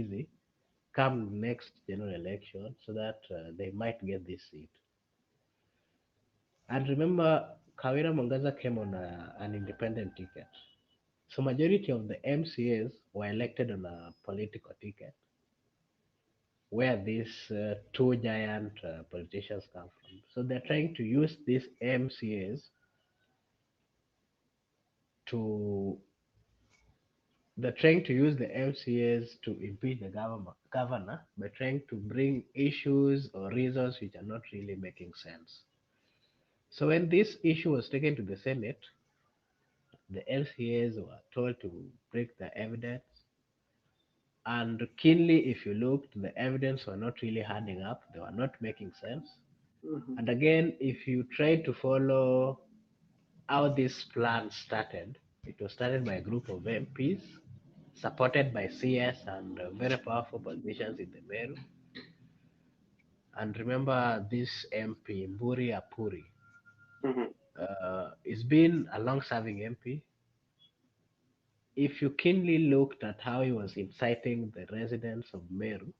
easy come next general election so that they might get this seat. And remember, Kawira Mwangaza came on an independent ticket. So majority of the MCAs were elected on a political ticket, where these two giant politicians come from. So they're trying to use these MCAs to they're trying to use the MCAs to impeach the governor by trying to bring issues or reasons which are not really making sense. So when this issue was taken to the Senate, the LCAs were told to break the evidence. And keenly, if you looked, the evidence were not really adding up. They were not making sense. Mhm. And again, if you try to follow how this plan started, it was started by a group of MPs supported by CS and very powerful politicians in the Meru. And remember this MP, Mburi Apuri, Mhm. he's been a long serving MP. If you keenly looked at how he was inciting the residents of Meru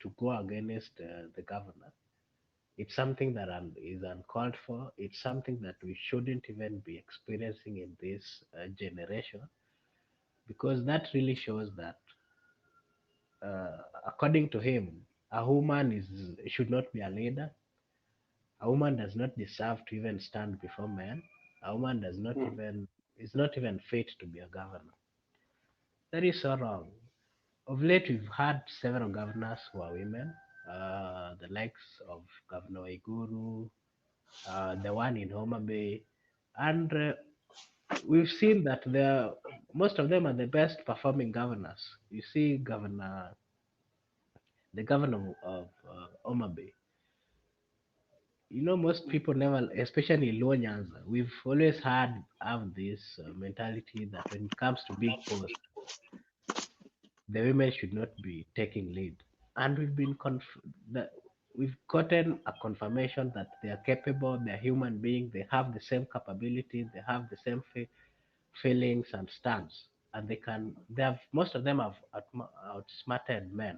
to go against the governor, it's something that is uncalled for. It's something that we shouldn't even be experiencing in this generation, because that really shows that, according to him, a woman should not be a leader. A woman does not deserve to even stand before men. A woman does not Mhm. even is not even fit to be a governor. That is so wrong. Of late, we've had several governors who are women, the likes of Governor Iguru, the one in Homa Bay, and we've seen that most of them are the best performing governors. You see, the governor of Homa Bay. Most people never, especially in Luo Nyanza, we've always have this mentality that when it comes to big posts, the women should not be taking lead. And that we've gotten a confirmation that they are capable, they're human beings, they have the same capability, they have the same feelings and stance, and most of them have outsmarted men,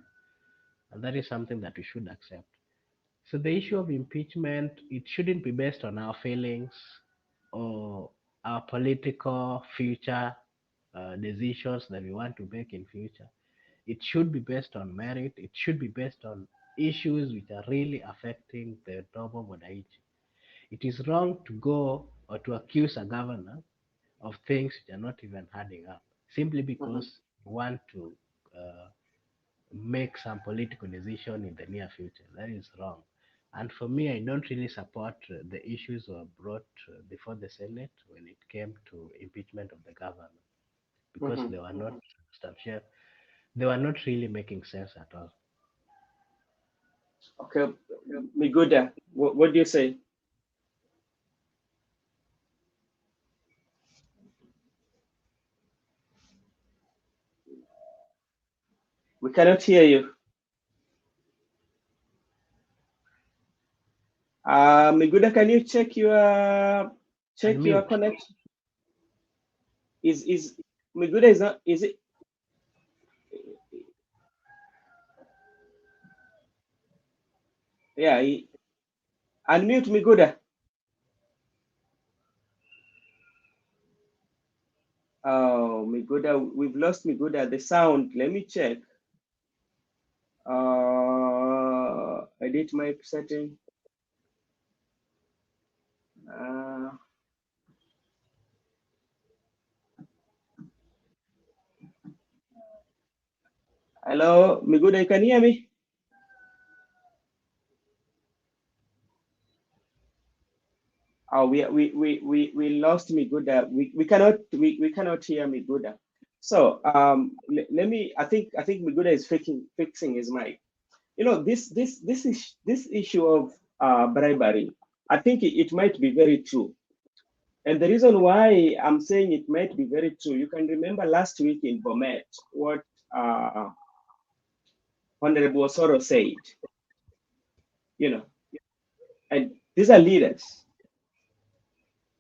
and that is something that we should accept. So the issue of impeachment, it shouldn't be based on our feelings or our political future decisions that we want to make in future. It should be based on merit. It should be based on issues which are really affecting the normal Mwananchi. It is wrong to go or to accuse a governor of things which are not even adding up, simply Mhm. because you want to uh, make some political decision in the near future. That is wrong. And for me, I don't really support the issues were brought before the Senate when it came to impeachment of the governor, because Mhm. they were not substantial. They were not really making sense at all. Okay, Miguda, what do you say? We cannot hear you. Miguda, can you check your Unmute. connection? Is Miguda is not is it? Yeah, unmute Miguda. Oh, Miguda, we've lost Miguda. The sound. Let me check. Edit mic setting. Uh, Hello, Miguda, you can hear me? Oh, we lost Miguda. We cannot hear Miguda. So let me. I think Miguda is fixing his mic. This issue of bribery. I think it might be very true. And the reason why I'm saying it might be very true, you can remember last week in Bomet what uh, Honorable Osoro said. You know, and these are leaders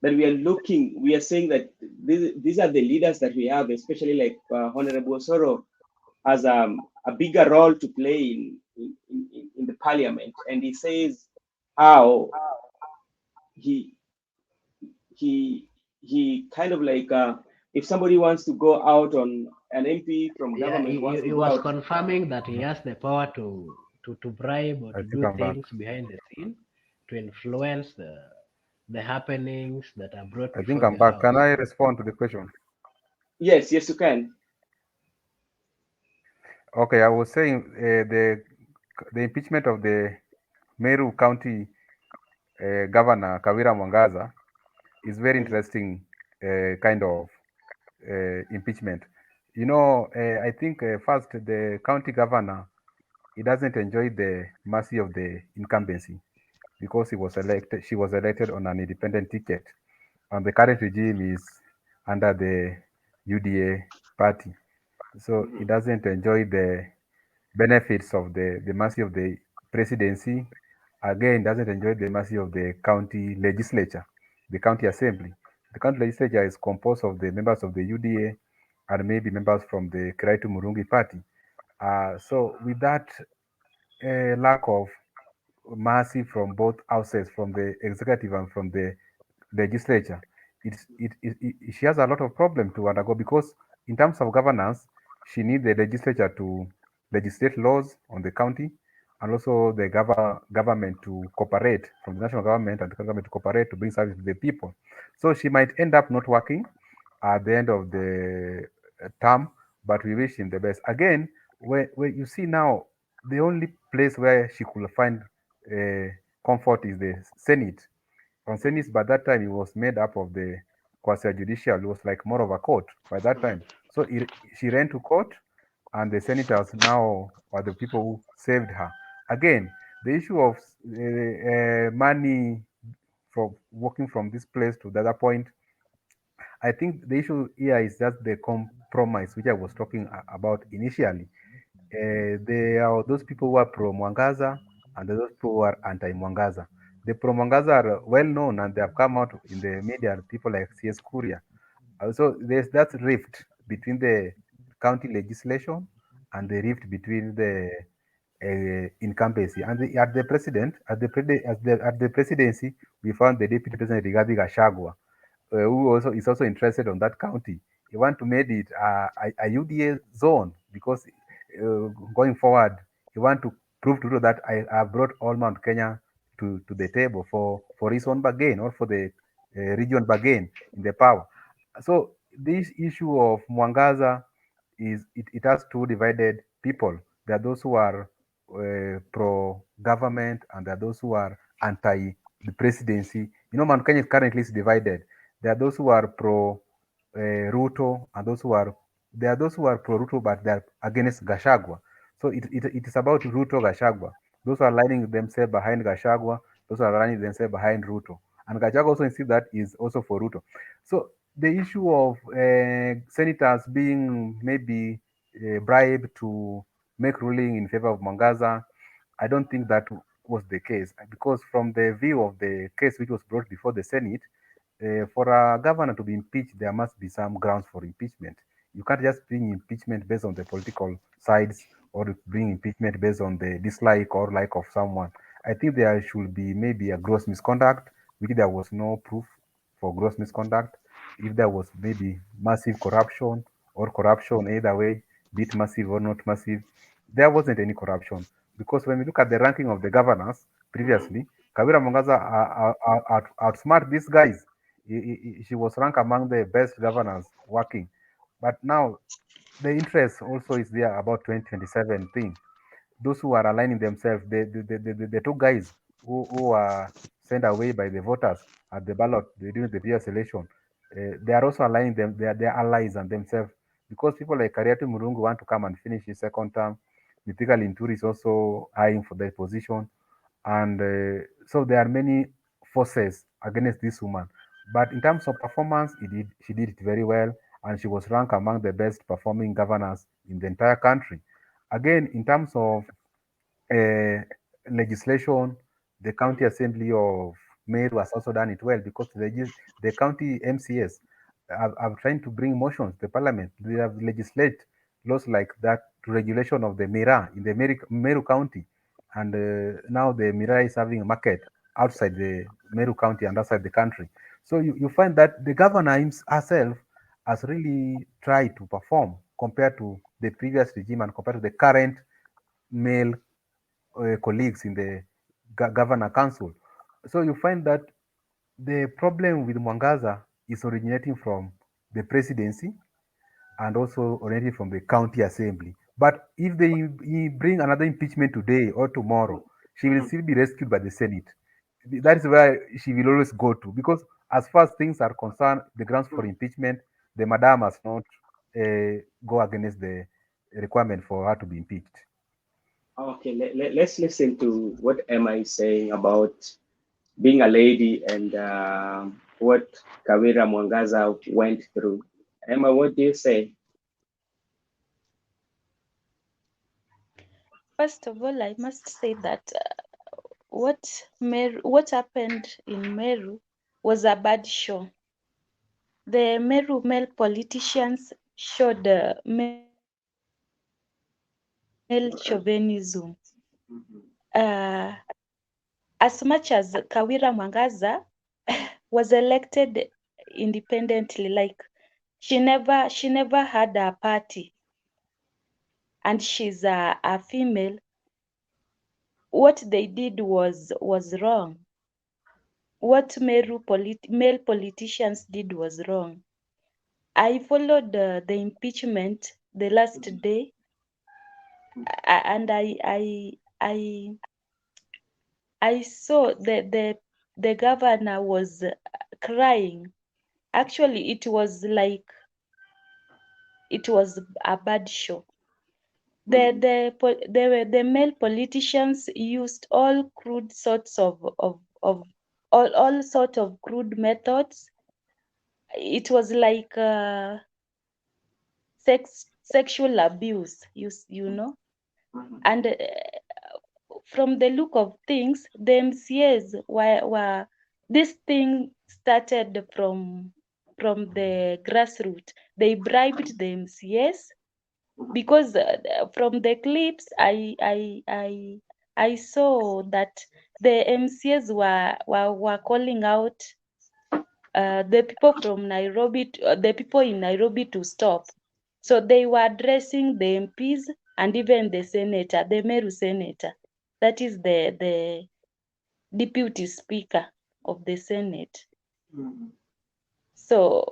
that we are looking. We are saying that these are the leaders that we have, especially like Honorable Osoro. has a bigger role to play in the parliament, and he says how he he he kind of like if somebody wants to go out on an MP from Yeah, government wants to he go was out. confirming that he has the power to bribe or I to think do I'm back. things behind the scene to influence the happenings that are brought I think before I'm the back. Can house. I respond to the question? Yes, yes, you can. Okay, I was saying the impeachment of the Meru County Governor Kawira Mwangaza is very Mhm, interesting kind of impeachment. You know, I think first the county governor he doesn't enjoy the mercy of the incumbency because he was elected. She was elected on an independent ticket, and the current regime is under the UDA party. So he mhm, doesn't enjoy the benefits of the mercy of the presidency. Again, doesn't enjoy the mercy of the county legislature, the county assembly. The county legislature is composed of the members of the UDA and maybe members from the Kiraitu Murungi party. So with that lack of mercy from both houses, from the executive and from the legislature, she has a lot of problem to undergo because in terms of governance, she needs the legislature to legislate laws on the county and also the government to cooperate from the national government and the government to cooperate to bring service to the people. So she might end up not working at the end of the term, but we wish him the best. Again, where you see now, the only place where she could find uh, comfort is the Senate. On Senate, by that time, it was made up of the quasi judicial. It was like more of a court by that mhm. time. So she ran to court, and the senators now are the people who saved her. Again, the issue of money from walking from this place to the other point, I think the issue here is just the compromise which I was talking about initially. There are those people who are pro Mwangaza and those people who are anti Mwangaza. The pro Mwangaza are well known and they have come out in the media, people like CS Kuria. Also, there's that rift between the county legislation and the rift between the incumbency. And at the president, at the presidency, we found the deputy president Rigathi Gachagua, who also is also interested on that county. He want to make it a UDA zone because going forward, he want to prove to Ruto that I have brought all Mount Kenya to the table for his own bargain or for the region bargain in the power. So this issue of Mwangaza it has two divided people. There are those who are pro government and there are those who are anti the presidency. You know, Mount Kenya currently is divided. There are those who are pro Ruto and those who are there are those who are pro Ruto but they are against Gashagwa. So it is about Ruto Gashagwa. Those are aligning themselves behind Gashagwa. Those are aligning themselves behind Ruto. And Gachagua also insists that is also for Ruto. So the issue of senators being maybe bribed to make ruling in favor of Mwangaza, I don't think that was the case because from the view of the case which was brought before the Senate, for a governor to be impeached, there must be some grounds for impeachment. You can't just bring impeachment based on the political sides or bring impeachment based on the dislike or like of someone. I think there should be maybe a gross misconduct, which there was no proof for gross misconduct. If there was maybe massive corruption or corruption either way, be it massive or not massive, there wasn't any corruption. Because when we look at the ranking of the governors previously, Kawira Mwangaza outsmart these guys. She was ranked among the best governors working. But now the interest also is there about 2027 thing. Those who are aligning themselves, the two guys who are sent away by the voters at the ballot during the previous election, they are also aligning them, they are allies and themselves because people like Kariatu Murungu want to come and finish his second term. Mithika Linturi is also eyeing for that position. And so there are many forces against this woman. But in terms of performance, she did it very well, and she was ranked among the best performing governors in the entire country. Again, in terms of uh, legislation, the county assembly of Meru has also done it well because the county MCS have trying to bring motions to the parliament. They have legislate laws like that to regulation of the Mira in the Meru County, and now the Mira is having a market outside the Meru County and outside the country. So you find that the governor herself has really tried to perform compared to the previous regime and compared to the current male colleagues in the governor council. So you find that the problem with Mwangaza is originating from the presidency and also originating from the county assembly. But if they bring another impeachment today or tomorrow, she will still be rescued by the Senate. That is where she will always go to, because as far as things are concerned, the grounds for impeachment, the madam has not go against the requirement for her to be impeached. Okay, let's listen to what Emma is saying about being a lady and what Kawira Mwangaza went through. Emma, what do you say? First of all, I must say that what happened in Meru was a bad show. The Meru male politicians showed male chauvinism. Uh, as much as Kawira Mwangaza was elected independently, like she never had a party, and she's a female. What they did was wrong. What male politicians did was wrong. I followed the impeachment the last day, and I saw the governor was crying. Actually, it was like it was a bad show. The male politicians used all crude sorts of all sort of crude methods. It was like sexual abuse, you know. And from the look of things, the MCAs were this thing started from the grassroots. They bribed the MCAs because from the clips I saw that the MCAs were calling out the people from Nairobi, the people in Nairobi to stop. So they were addressing the MPs and even the senator, the Meru senator. That is the deputy speaker of the Senate. So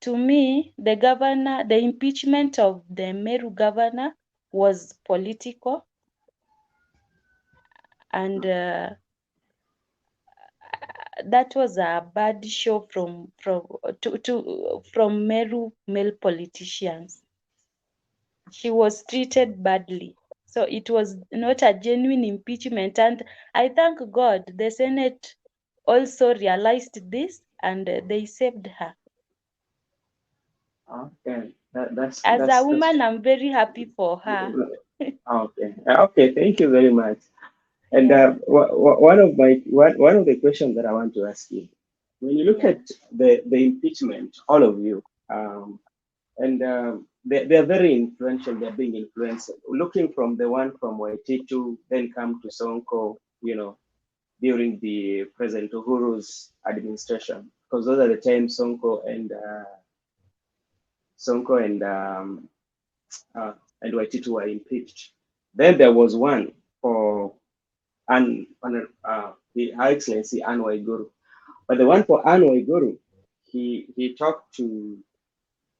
to me, the impeachment of the Meru governor was political, and that was a bad show from Meru male politicians. She was treated badly. So it was not a genuine impeachment. And I thank God the Senate also realized this, and they saved her. Okay, As a that's woman, I'm very happy for her. okay. Okay, thank you very much. And Yeah. one of the questions that I want to ask you, when you look Yeah. at the impeachment, all of you, and they're very influential. They're being influenced. Looking from the one from Waititu, then come to Sonko, during the President Uhuru's administration, because those are the times Sonko and Waititu were impeached. Then there was one for Her Excellency Anne Waiguru. But the one for Anne Waiguru, he talked to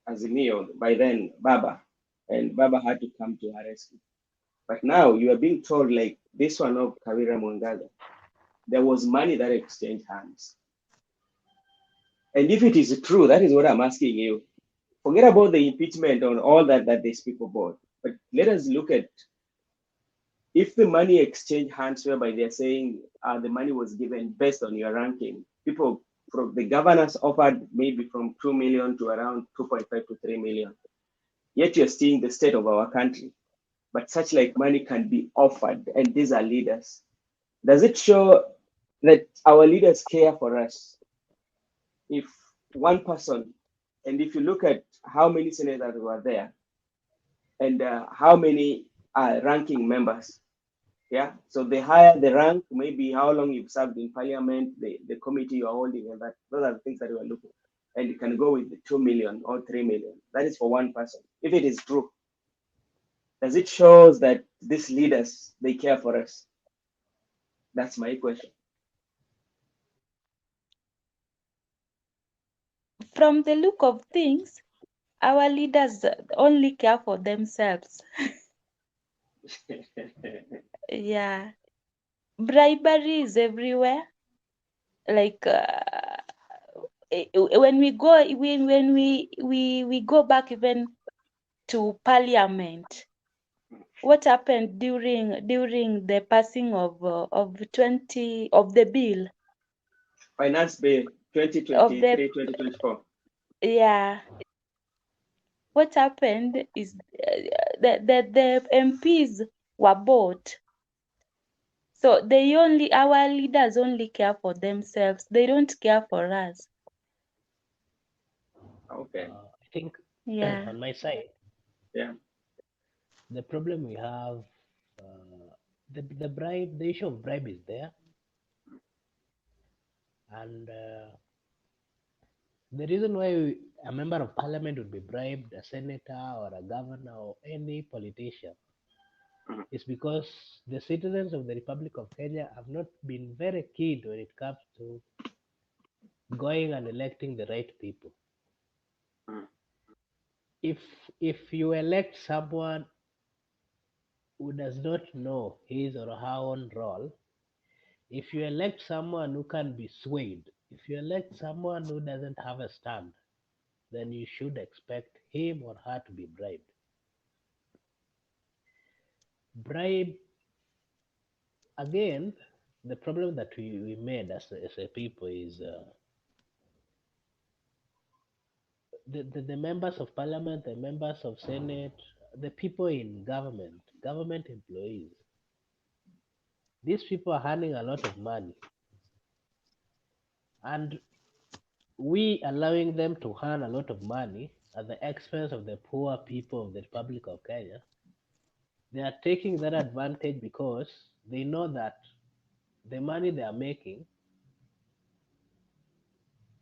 Azimio, by then Baba, and Baba had to come to her rescue. But now you are being told, like this one of Kawira Mwangaza, there was money that exchanged hands. And if it is true, that is what I'm asking you. Forget about the impeachment and all that they speak about. But let us look at if the money exchange hands, whereby they're saying the money was given based on your ranking. People from the governors offered maybe from 2 million to around 2.5 to 3 million. Yet you're seeing the state of our country. But such like money can be offered, and these are leaders. Does it show that our leaders care for us? If one person, and if you look at how many senators were there, and how many ranking members. Yeah, so they hire the rank, maybe how long you've served in parliament, the committee you're holding, and that those are the things that we are looking. And you can go with the 2 million or 3 million. That is for one person. If it is true, does it shows that these leaders they care for us? That's my question. From the look of things, our leaders only care for themselves. Yeah. Bribery is everywhere. Like when we go when we go back even to parliament, what happened during the passing of 20 of the bill Finance bill of the 2023-2024. yeah, what happened is the MPs were bought. So our leaders only care for themselves. They don't care for us. Okay. I think Yeah. on my side, Yeah. the problem we have, the issue of bribe is there, and the reason why a member of parliament would be bribed, a senator or a governor or any politician, Mhm. is because the citizens of the Republic of Kenya have not been very keen when it comes to going and electing the right people. Mhm. If if you elect someone who does not know his or her own role, if you elect someone who can be swayed, if you elect someone who doesn't have a stand, then you should expect him or her to be bribed. Bribe, again, the problem that we made as a people is the members of parliament, the members of senate, the people in government employees. These people are earning a lot of money, and we allowing them to earn a lot of money at the expense of the poor people of the Republic of Kenya. They are taking that advantage because they know that the money they are making,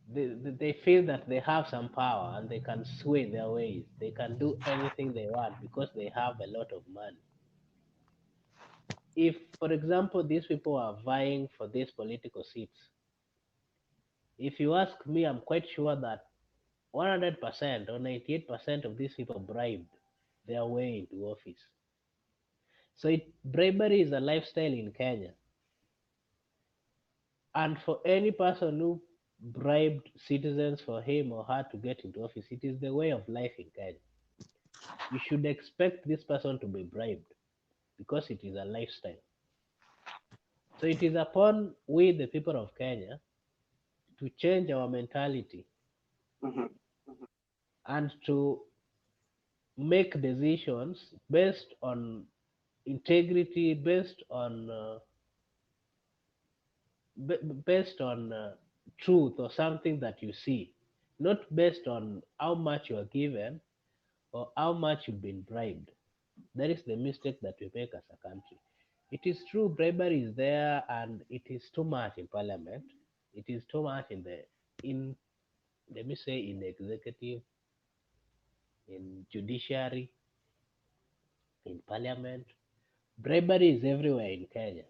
they feel that they have some power and they can sway their ways. They can do anything they want because they have a lot of money. If, for example, these people are vying for these political seats, if you ask me, I'm quite sure that 100% or 98% of these people bribed their way into office. So bribery is a lifestyle in Kenya. And for any person who bribed citizens for him or her to get into office, it is the way of life in Kenya. You should expect this person to be bribed because it is a lifestyle. So it is upon we, the people of Kenya, to change our mentality Mhm. and to make decisions based on integrity, based on truth or something that you see, not based on how much you are given or how much you've been bribed. That is the mistake that we make as a country. It is true, bribery is there, and it is too much in parliament. It is too much in let me say in executive, in judiciary, in parliament. Bribery is everywhere in Kenya.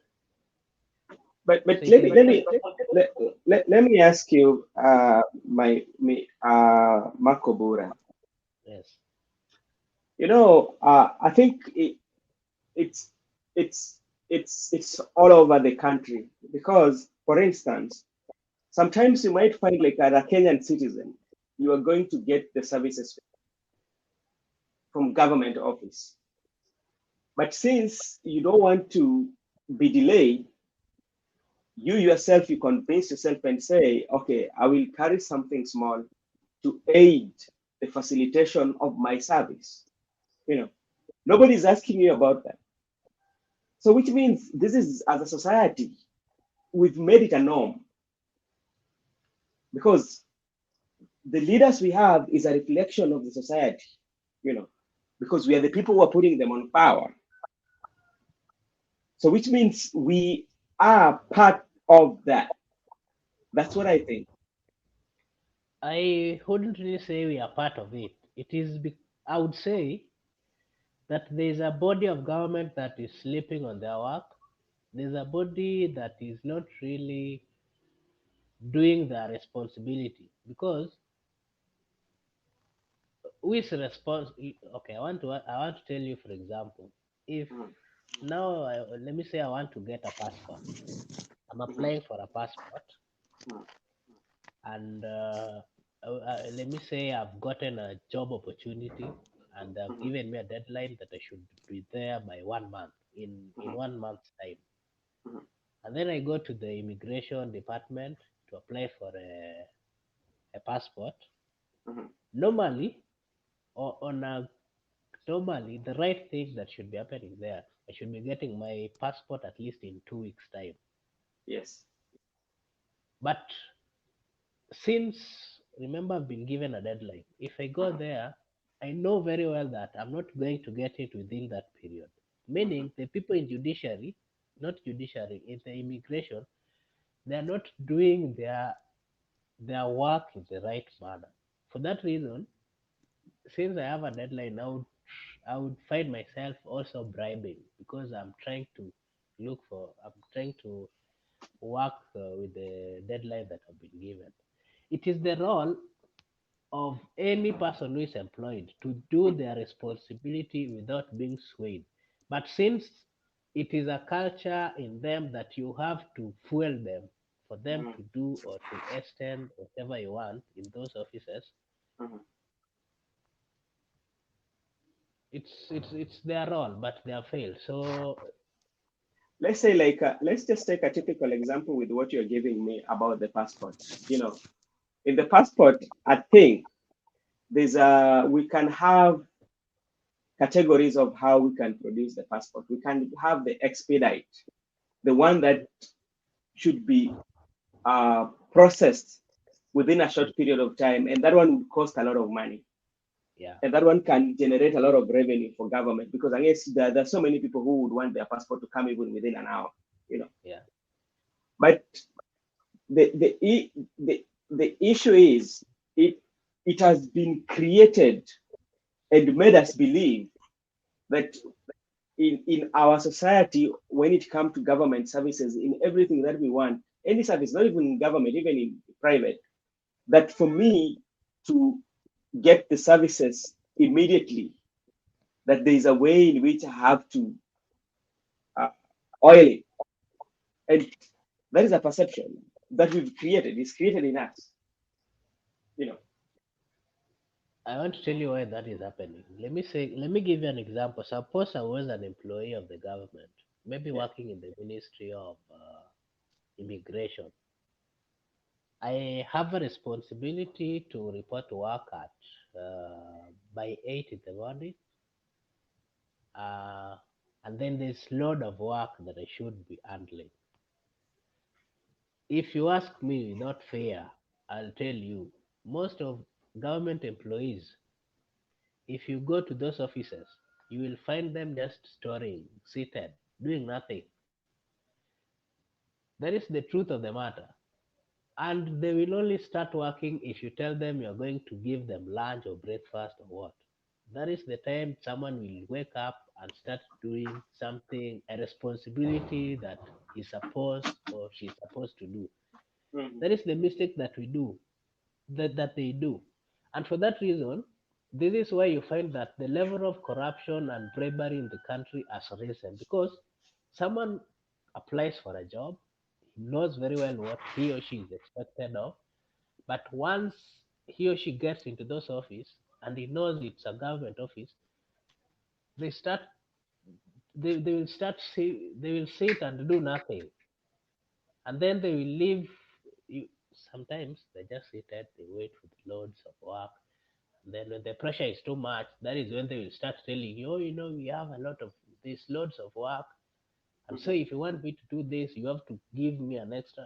But So it is let me ask you, Marco Bura. yes. I think it's it's it's all over the country because, for instance, sometimes you might find like as a Kenyan citizen, you are going to get the services from government office, but since you don't want to be delayed, you yourself you convince yourself and say, okay, I will carry something small to aid the facilitation of my service. You know, nobody's asking you about that. So, which means this is as a society, we've made it a norm because the leaders we have is a reflection of the society. You know, because we are the people who are putting them on power. So which means we are part of that. That's what I think. I wouldn't really say we are part of it. I would say that there is a body of government that is sleeping on their work. There's a body that is not really doing their responsibility because who is responsible? Okay, I want to tell you, for example, if Mhm, now let me say I want to get a passport. I'm mhm, applying for a passport, mhm, and let me say I've gotten a job opportunity, and they've mhm, given me a deadline that I should be there by 1 month in mhm, 1 month's time. mhm, And then I go to the immigration department to apply for a passport. mhm. Normally, or on a normally the right thing that should be happening there, I should be getting my passport at least in 2 weeks' time. Yes. But since remember I've been given a deadline, if I go Mhm, there, I know very well that I'm not going to get it within that period. mhm, Meaning the people in judiciary, not judiciary, in the immigration, they are not doing their work in the right manner. For that reason, since I have a deadline, I would find myself also bribing because I'm trying to work with the deadline that I've been given. It is the role of any person who is employed to do mhm, their responsibility without being swayed. But since it is a culture in them that you have to fuel them for them mhm, to do or to extend whatever you want in those offices, mhm. it's their role, but they have failed. So Let's say, like, let's just take a typical example with what you're giving me about the passport. You know, in the passport, I think we can have categories of how we can produce the passport. We can have the expedite, the one mhm, that should be processed within a mhm, short period of time, and that one would cost a lot of money. yeah, And that one can generate a lot of revenue for government because I guess there are so many people who would want their passport to come even within an hour, you know. yeah, But the issue is it it has been created and made us believe that in our society, when it comes to government services, in everything that we want, any service, not even in government, even in private, that for me to get the services immediately, that there is a way in which I have to uh, oil it. And that is a perception that we've created, it's created in us, you know. I want to tell you why that is happening. Let me give you an example. Suppose I was an employee of the government, maybe Yeah. working in the Ministry of Immigration. I have a responsibility to report to work at by 8 in the morning, uh, and then there's load of work that I should be handling. If you ask me without fear, I'll tell you most of government employees, if you go to those offices, you will find them just storing, seated, doing nothing. That is the truth of the matter. And they will only start working if you tell them you're going to give them lunch or breakfast or what. That is the time someone will wake up and start doing something, a responsibility that he's supposed or she's supposed to do. Mhm, That is the mistake that we do, that they do. And for that reason, this is why you find that the level of corruption and bribery in the country has risen because someone applies for a job, he knows very well what he or she is expected of, but once he or she gets into those office and he knows it's a government office, they start they will they will sit and do nothing, and then they will leave you. Sometimes they just sit and they wait with loads of work. And then when the pressure is too much, that is when they will start telling you, oh, we have a lot of these loads of work, and so mhm, if you want me to do this, you have to give me an extra.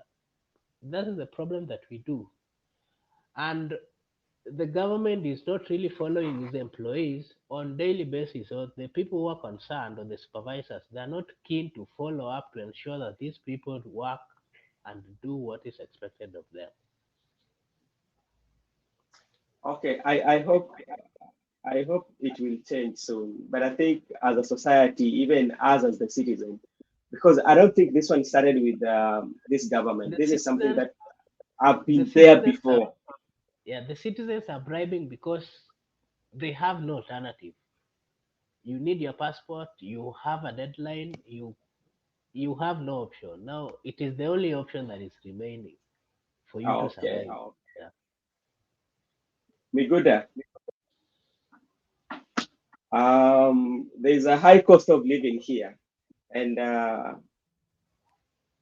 That is the problem that we do. And the government is not really following its employees on daily basis, or the people who are concerned or the supervisors, they are not keen to follow up to ensure that these people work and do what is expected of them. Okay, I hope it will change soon. But I think as a society, even us as the citizen, because I don't think this one started with this government. The This is something citizens, that have the been there citizens are, before. yeah, the citizens are bribing because they have no alternative. You need your passport, you have a deadline, you have no option. Now it is the only option that is remaining for you to Okay. survive. Yeah. Miguda, there's a high cost of living here, and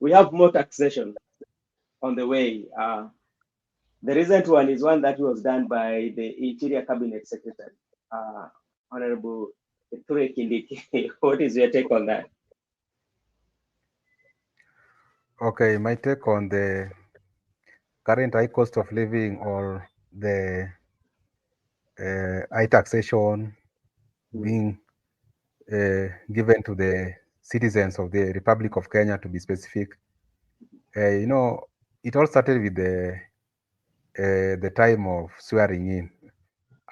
we have more taxation on the way. The recent one is one that was done by the Interior Cabinet Secretary, uh, Honorable Ture Kindiki. What is your take on that? Okay, my take on the current high cost of living or the high taxation Mm, being given to the citizens of the Republic of Kenya, to be specific. You know, it all started with the time of swearing in.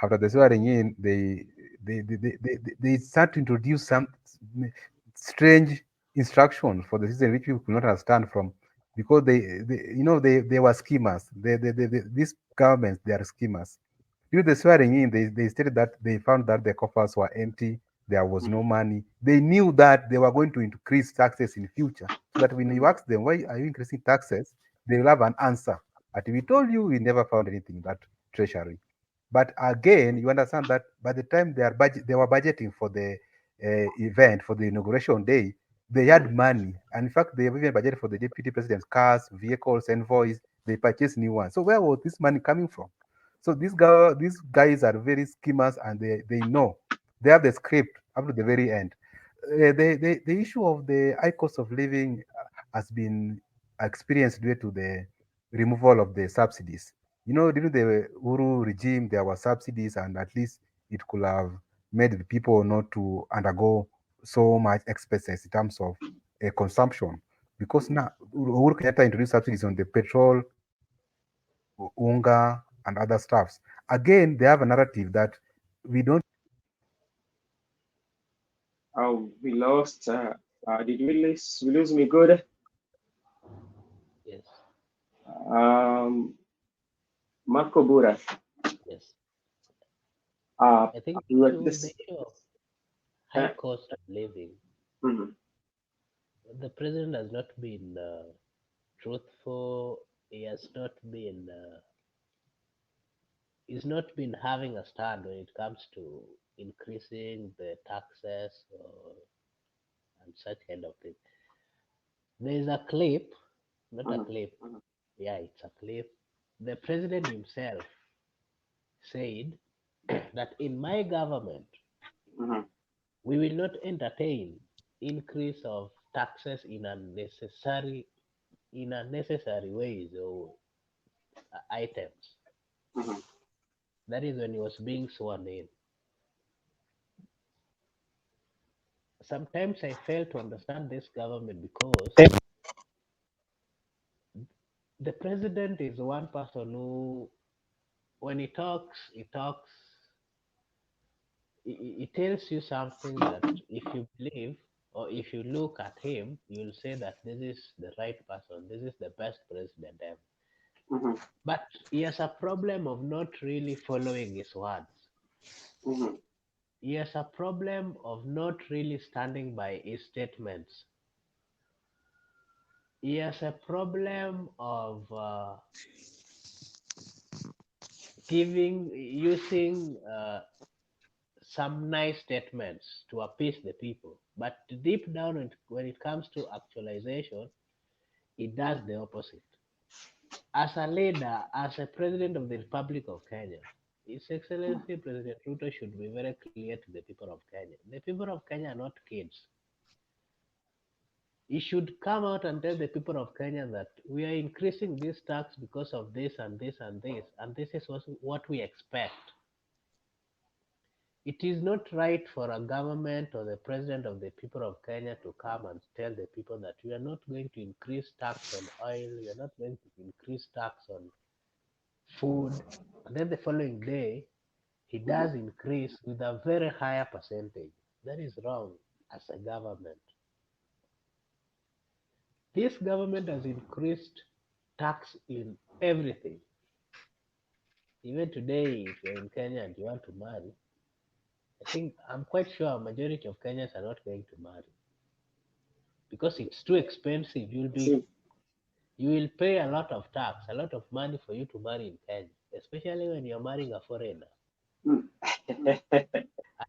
After the swearing in, they start to introduce some strange instructions for the citizen which people could not understand from, because they were schemers. These governments, they are schemers. During the swearing in, they stated that they found that the coffers were empty, there was no mhm, money. They knew that they were going to increase taxes in future, so that when you mhm, ask them, why are you increasing taxes, they will have an answer. But we told you, we never found anything in that treasury. But again, you understand that by the time they were budgeting for the event, for the inauguration day, they had mhm, money. And in fact, they even budgeted for the deputy president's cars, vehicles, envoys. They purchased new ones. So where was this money coming from? So these guys are very schemers, and they know they have the script up to the very end. The issue of the high cost of living has been experienced due to the removal of the subsidies. During the Uru regime, there were subsidies, and at least it could have made the people not to undergo so much expenses in terms of consumption. Because mhm. now Uhuru Kenyatta introduced subsidies on the petrol, unga, and other stuffs. Again, they have a narrative that we don't. Oh, we lost. Did we lose me good? Yes. Um, Marco Bura. Yes. Uh, I think we were the this. issue of high Uh, cost of living, mhm, the president has not been truthful. He has not been he's not been having a stand when it comes to increasing the taxes and such kind of thing. There is a clip, not a mhm, clip. Yeah, it's a clip. The president himself said that in my government mhm, we will not entertain increase of taxes in unnecessary ways or items. mhm. That is when he was being sworn in. Sometimes I fail to understand this government because the president is one person who, when he tells you something that if you believe or if you look at him, you'll say that this is the right person, this is the best president ever. Mhm, But he has a problem of not really following his words. mhm. He has a problem of not really standing by his statements. He has a problem of using some nice statements to appease the people. But deep down, when it comes to actualization, it does the opposite. As a leader, as a president of the Republic of Kenya, His Excellency President Ruto should be very clear to the people of Kenya. The people of Kenya are not kids. You should come out and tell the people of Kenya that we are increasing this tax because of this and this and this, and this is what we expect. It is not right for a government or the president of the people of Kenya to come and tell the people that we are not going to increase tax on oil, we are not going to increase tax on food. And then the following day, he does increase with a very higher percentage. That is wrong as a government. This government has increased tax in everything. Even today, if you're in Kenya and you want to marry, I think I'm quite sure a majority of Kenyans are not going to marry because it's too expensive. You will pay a lot of tax, a lot of money for you to marry in Kenya, especially when you're marrying a foreigner.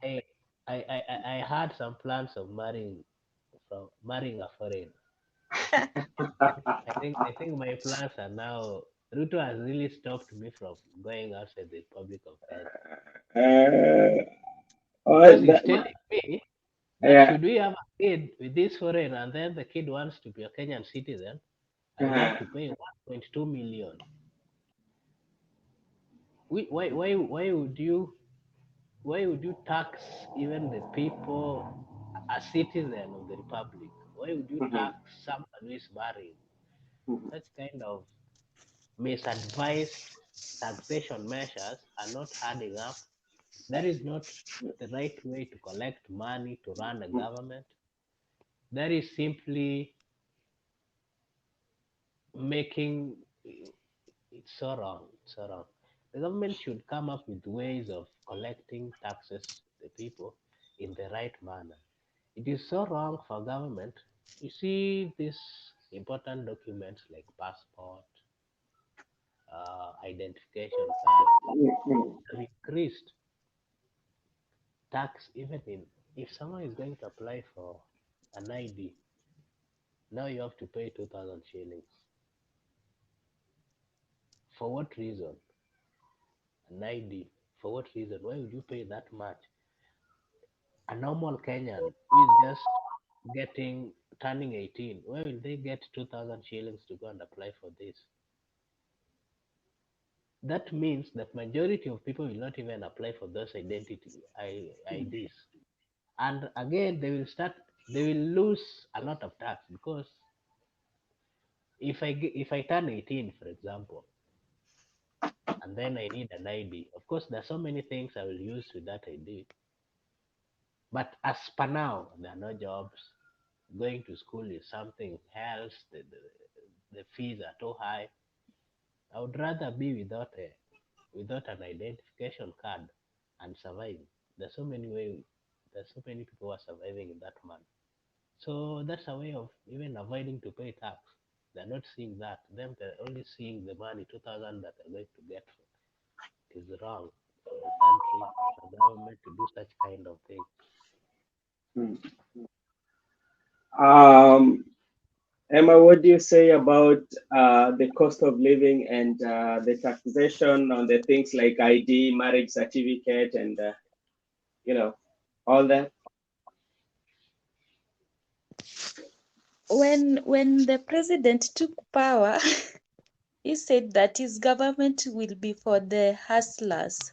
I I had some plans of marrying a foreigner. I think my plans are now. Ruto has really stopped me from going outside the Republic of Kenya uh, because he's that, telling me that yeah. should we have a kid with this foreigner and then the kid wants to be a Kenyan citizen, I will have to pay 1.2 million. Why would you tax even the people, a citizen of the republic? Why would you Mhm, tax someone who is marrying? Such kind of misadvised taxation measures are not adding up. That is not the right way to collect money to run a mhm, government. That is simply making it's so wrong. It's so wrong. The government should come up with ways of collecting taxes to the people in the right manner. It is so wrong for government. You see these important documents like passport, identification card mhm, have increased tax even in if someone is going to apply for an ID, now you have to pay 2,000 shillings. For what reason? An ID. For what reason? Why would you pay that much? A normal Kenyan who is just turning 18, where will they get 2,000 shillings to go and apply for this? That means that majority of people will not even apply for those IDs. And again, they will lose a lot of tax because if I turn 18, for example, and then I need an ID, of course, there's so many things I will use with that ID. But as per now, there are no jobs. Going to school is something else. The fees are too high. I would rather be without an identification card and survive. There's so many ways. There's so many people who are surviving in that manner. So that's a way of even avoiding to pay tax. They're not seeing that. Them they're only seeing the money 2,000 that they're going to get. It is wrong for the country, for the government to do such kind of thing. mhm. Um, Emma, what do you say about the cost of living and the taxation on the things like ID, marriage certificate, and you know all that? When the president took power, he said that his government will be for the hustlers.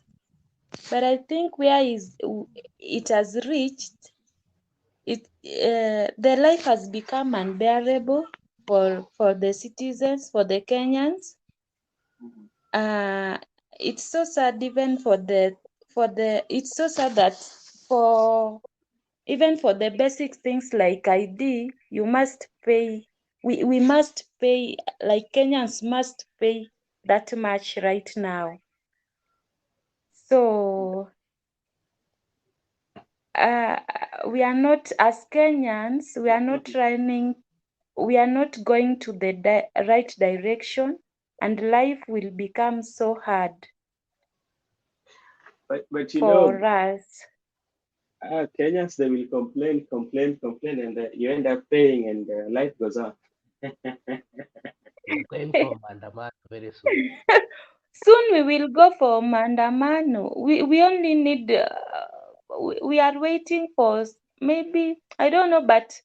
But I think where it has reached, the life has become unbearable for the citizens, for the Kenyans. It's so sad even it's so sad that for even for the basic things like ID, you must pay. We must pay, like Kenyans must pay that much right now. So we are not, as Kenyans, we are not going to the right direction, and life will become so hard But for us. Kenyans, they will complain, and you end up paying, and life goes on. We are going for Mandamano very soon. Soon we will go for maandamano. We only need, we are waiting for maybe, I don't know, but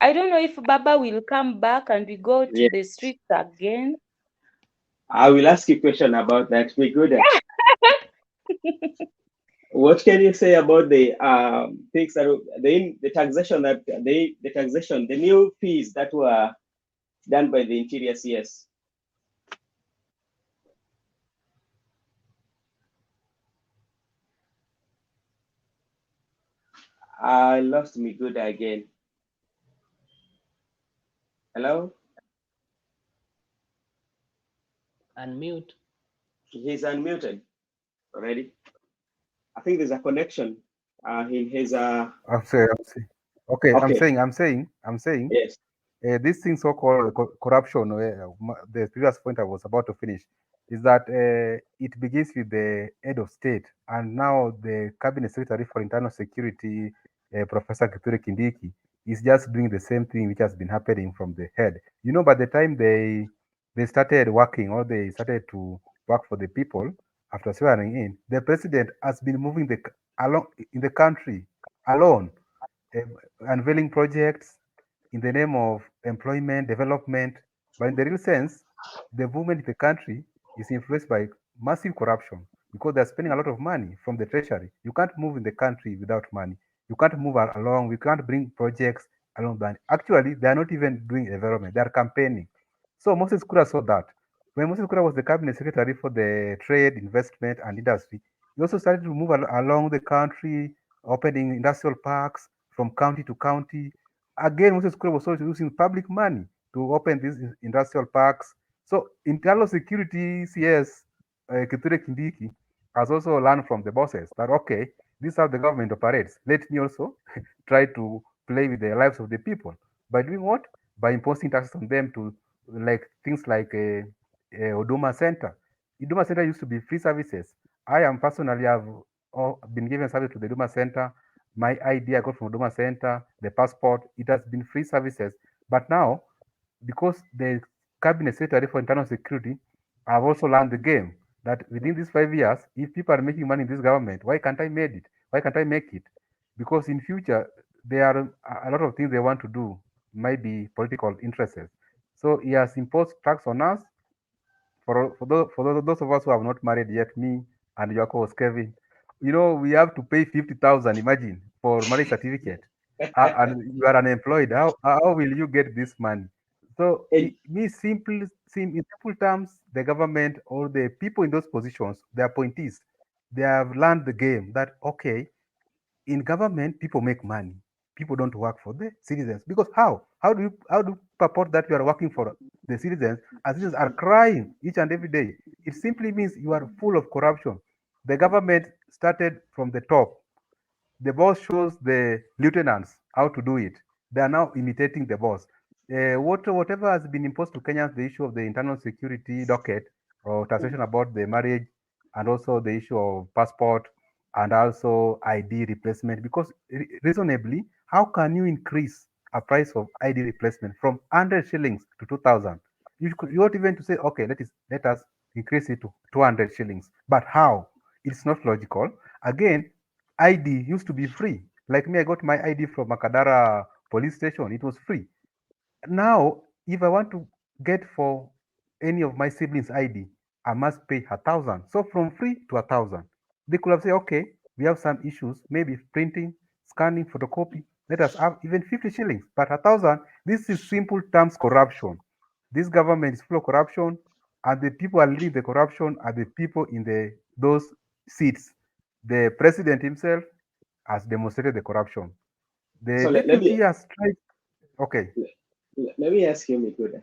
I don't know if Baba will come back and we go to Yeah. the streets again. I will ask you a question about that. Be good. What can you say about the things that the taxation that the taxation, the new fees that were done by the interior CS? I lost me good again. Hello? Unmute. He's unmuted already. I think there's a connection in his I'm saying. Okay, okay. I'm saying. Yes. This thing so-called corruption, the previous point I was about to finish, is that it begins with the head of state, and now the cabinet secretary for internal security, Professor Kithure Kindiki, is just doing the same thing which has been happening from the head. You know, by the time they started working or they started to work for the people after swearing in, the president has been moving along in the country alone, uh, unveiling projects in the name of employment, development, but in the real sense, the movement in the country is influenced by massive corruption because they're spending a lot of money from the treasury. You can't move in the country without money. You can't move along. We can't bring projects along the actually, they are not even doing development. They are campaigning. So Moses Kura saw that. When Moses Kura was the cabinet secretary for the trade, investment, and industry, he also started to move along the country, opening industrial parks from county to county. Again, Moses Kure was also using public money to open these industrial parks. So internal security CS Kithure Kindiki has also learned from the bosses that, okay, this is how the government operates. Let me also try to play with the lives of the people. By doing what? By imposing taxes on them to like things like a Huduma Center. Huduma Center used to be free services. I am personally have been given service to the Huduma Center. My ID I got from Huduma Center, the passport, it has been free services. But now, because the cabinet secretary for internal security, I've also learned the game that within these 5 years, if people are making money in this government, why can't I make it? Why can't I make it? Because in future, there are a lot of things they want to do, might be political interests. So he has imposed tax on us for those of us who have not married yet, me and your co-host Kevin, we have to pay 50,000. Imagine for marriage certificate, and you are unemployed. How will you get this money? So, And in simple terms, the government or the people in those positions, the appointees, they have learned the game that okay, in government, people make money. People don't work for the citizens because how do you purport that you are working for the citizens and citizens are crying each and every day? It simply means you are full of corruption. The government started from the top. The boss shows the lieutenants how to do it. They are now imitating the boss. Whatever has been imposed to Kenyans, the issue of the internal security docket or taxation about the marriage, and also the issue of passport and also ID replacement. Because reasonably, how can you increase a price of ID replacement from 100 shillings to 2,000? You ought even to say, okay, let us increase it to 200 shillings. But how? It's not logical. Again, ID used to be free. Like me, I got my ID from Makadara police station. It was free. Now, if I want to get for any of my siblings' ID, I must pay 1,000. So from free to 1,000. They could have said, okay, we have some issues, maybe printing, scanning, photocopy. Let us have even 50 shillings. But 1,000, this is simple terms corruption. This government is full of corruption, and the people are leading the corruption are the people in those seats. The president himself has demonstrated the corruption. The so deputy has tried. Okay. let me ask you, Mikuda.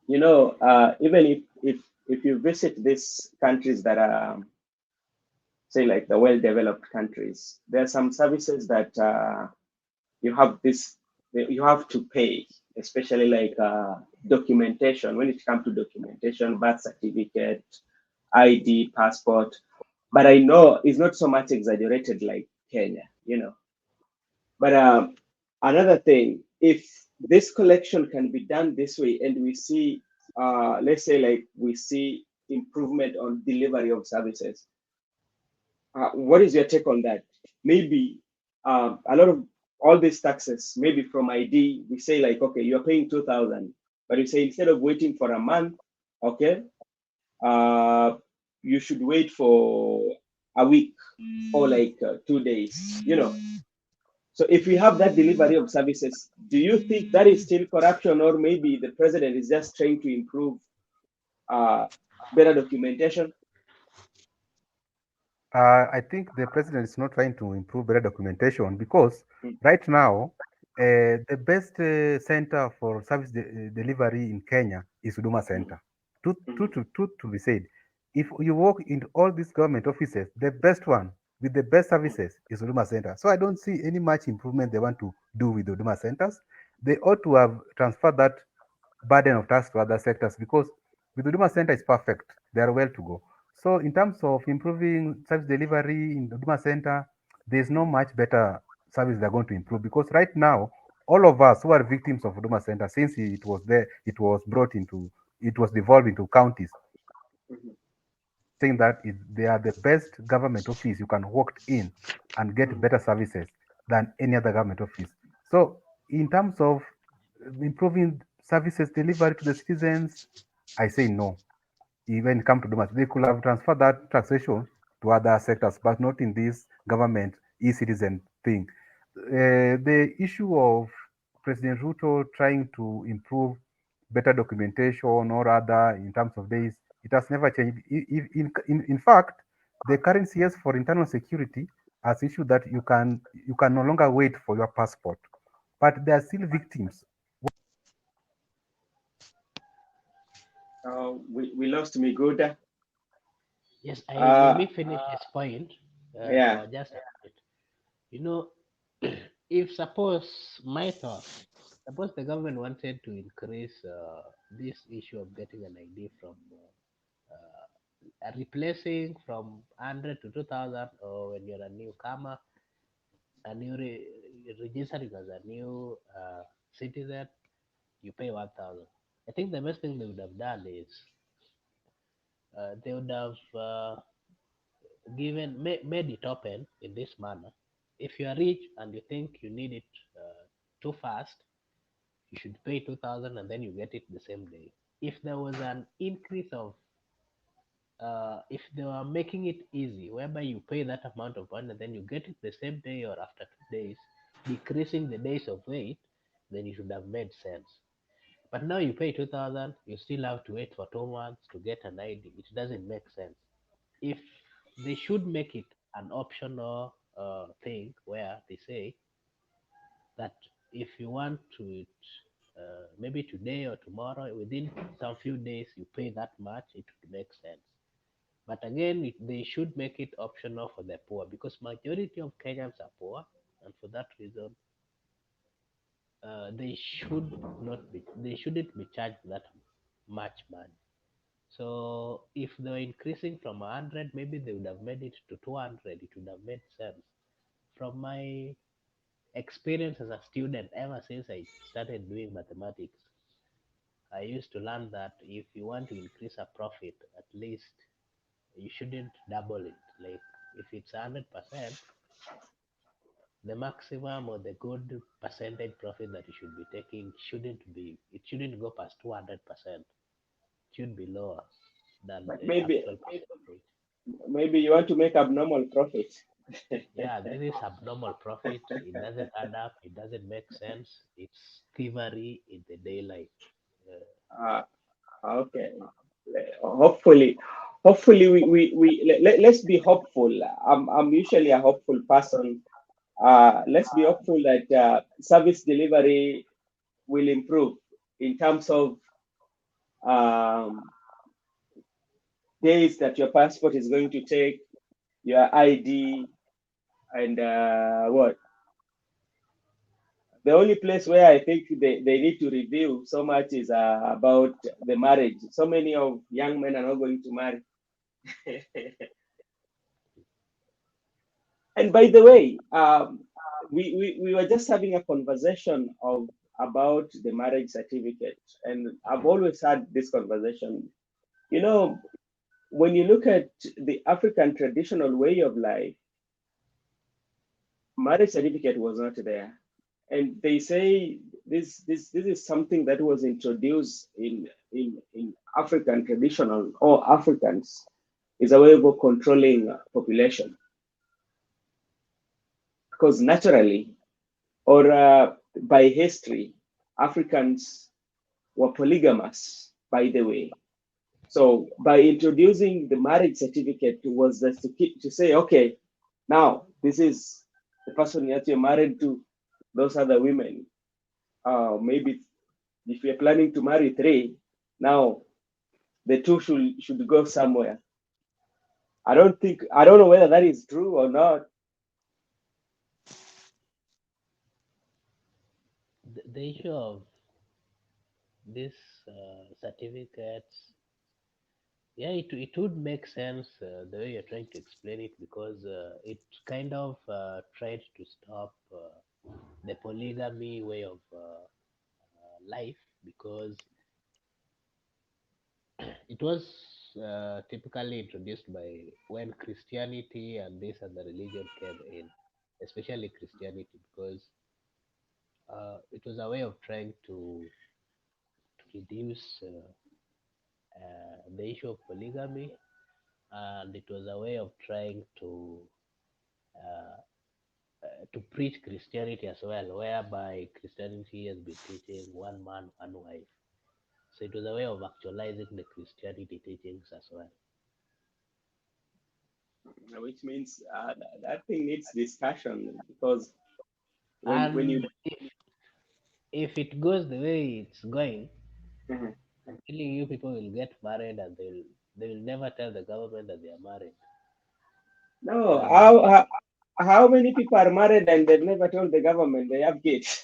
Even if you visit these countries that are, say, like the well-developed countries, there are some services that you have this you have to pay, especially like documentation. When it comes to documentation, birth certificate, ID, passport. But I know it's not so much exaggerated like Kenya. But another thing, if this collection can be done this way and we see, let's say, like we see improvement on delivery of services, what is your take on that? Maybe a lot of all these taxes, maybe from ID, we say like, okay, you're paying 2,000, but you say instead of waiting for a month, okay, uh, you should wait for a week or like 2 days, So if we have that delivery of services, do you think that is still corruption, or maybe the president is just trying to improve uh, better documentation? I think the president is not trying to improve better documentation because Mm, right now, the best center for service delivery in Kenya is Huduma mm, Center. mm, Truth to be said, if you walk into all these government offices, the best one with the best mm, services is Huduma Center. So I don't see any much improvement they want to do with the Huduma centers. They ought to have transferred that burden of tax to other sectors because with the Huduma Center is perfect. They are well to go. So in terms of improving service delivery in the Huduma Center, there's no much better service they're going to improve because right now, all of us who are victims of Huduma Center, since it was there, it was devolved into counties, mhm, saying that they are the best government office you can walk in and get mhm, better services than any other government office. So in terms of improving services delivery to the citizens, I say no. Even come to Dumas, they could have transferred that taxation to other sectors, but not in this government e-citizen thing. The issue of President Ruto trying to improve better documentation or other in terms of days, it has never changed. In fact, the current CS for internal security has issued that you can no longer wait for your passport, but there are still victims. we lost Miguda. Yes, I let Uh, me finish this point. yeah. Or just you know, if suppose my thought, suppose the government wanted to increase this issue of getting an ID from replacing from 100 to 2,000, or when you're a newcomer, a new registering as a new citizen, you pay 1,000. I think the best thing they would have done is they would have made it open in this manner. If you are rich and you think you need it too fast, you should pay 2,000 and then you get it the same day. If there was an increase of if they were making it easy, whereby you pay that amount of money and then you get it the same day or after 2 days, decreasing the days of wait, then it should have made sense. But now you pay 2,000, you still have to wait for 2 months to get an ID. It doesn't make sense. If they should make it an optional thing where they say that if you want to it maybe today or tomorrow, within some few days, you pay that much, it would make sense. But again, they should make it optional for the poor because majority of Kenyans are poor, and for that reason, they shouldn't be charged that much money. So if they were increasing from 100, maybe they would have made it to 200. It would have made sense. From my experience as a student, ever since I started doing mathematics, I used to learn that if you want to increase a profit, at least you shouldn't double it. Like if it's 100%, the maximum or the good percentage profit that you should be taking it shouldn't go past 200%. It should be lower than But the maybe actual percentage. maybe you want to make abnormal profit. Yeah, this is abnormal profit. It doesn't add up. It doesn't make sense. It's thievery in the daylight. Uh, uh, okay. Hopefully, let's be hopeful. I'm usually a hopeful person. Let's be hopeful that service delivery will improve in terms of um, days that your passport is going to take, your ID, and what. The only place where I think they need to review so much is about the marriage. So many of young men are not going to marry. And by the way, we were just having a conversation of about the marriage certificate, and I've always had this conversation. You know, when you look at the African traditional way of life, marriage certificate was not there. And they say this is something that was introduced in African traditional or Africans is a way of controlling population because naturally or by history Africans were polygamous, by the way. So by introducing the marriage certificate was just to say, okay, now this is the person that you're married to, those other women. Maybe if you're planning to marry three, now the two should go somewhere. I don't know whether that is true or not. The issue of this certificates, yeah, it would make sense the way you're trying to explain it because it kind of tried to stop the polygamy way of life because it was typically introduced by when Christianity and this other religion came in, especially Christianity, because it was a way of trying to reduce the issue of polygamy, and it was a way of trying uh, to preach Christianity as well, whereby Christianity has been teaching one man, one wife. So it was a way of actualizing the Christianity teachings as well. Which means that thing needs discussion because when you And if it goes the way it's going, Mhm. I'm telling you, people will get married and they will never tell the government that they are married. no, And how many people are married and they've never told the government they have kids?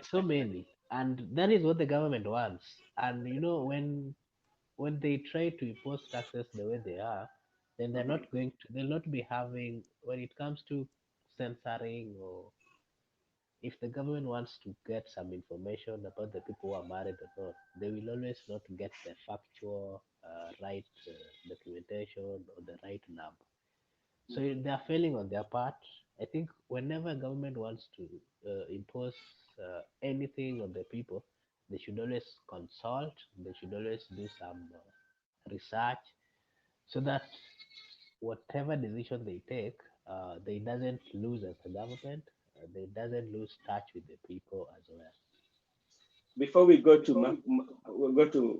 so many, and that is what the government wants. And when they try to impose taxes the way they are, then they'll not be having when it comes to censoring or if the government wants to get some information about the people who are married or not, they will always not get the factual right documentation or the right number. So they are failing on their part. I think whenever government wants to impose anything on the people, they should always consult. They should always do some research so that whatever decision they take, they doesn't lose as a government. They doesn't lose touch with the people as well. Before we go to we'll go to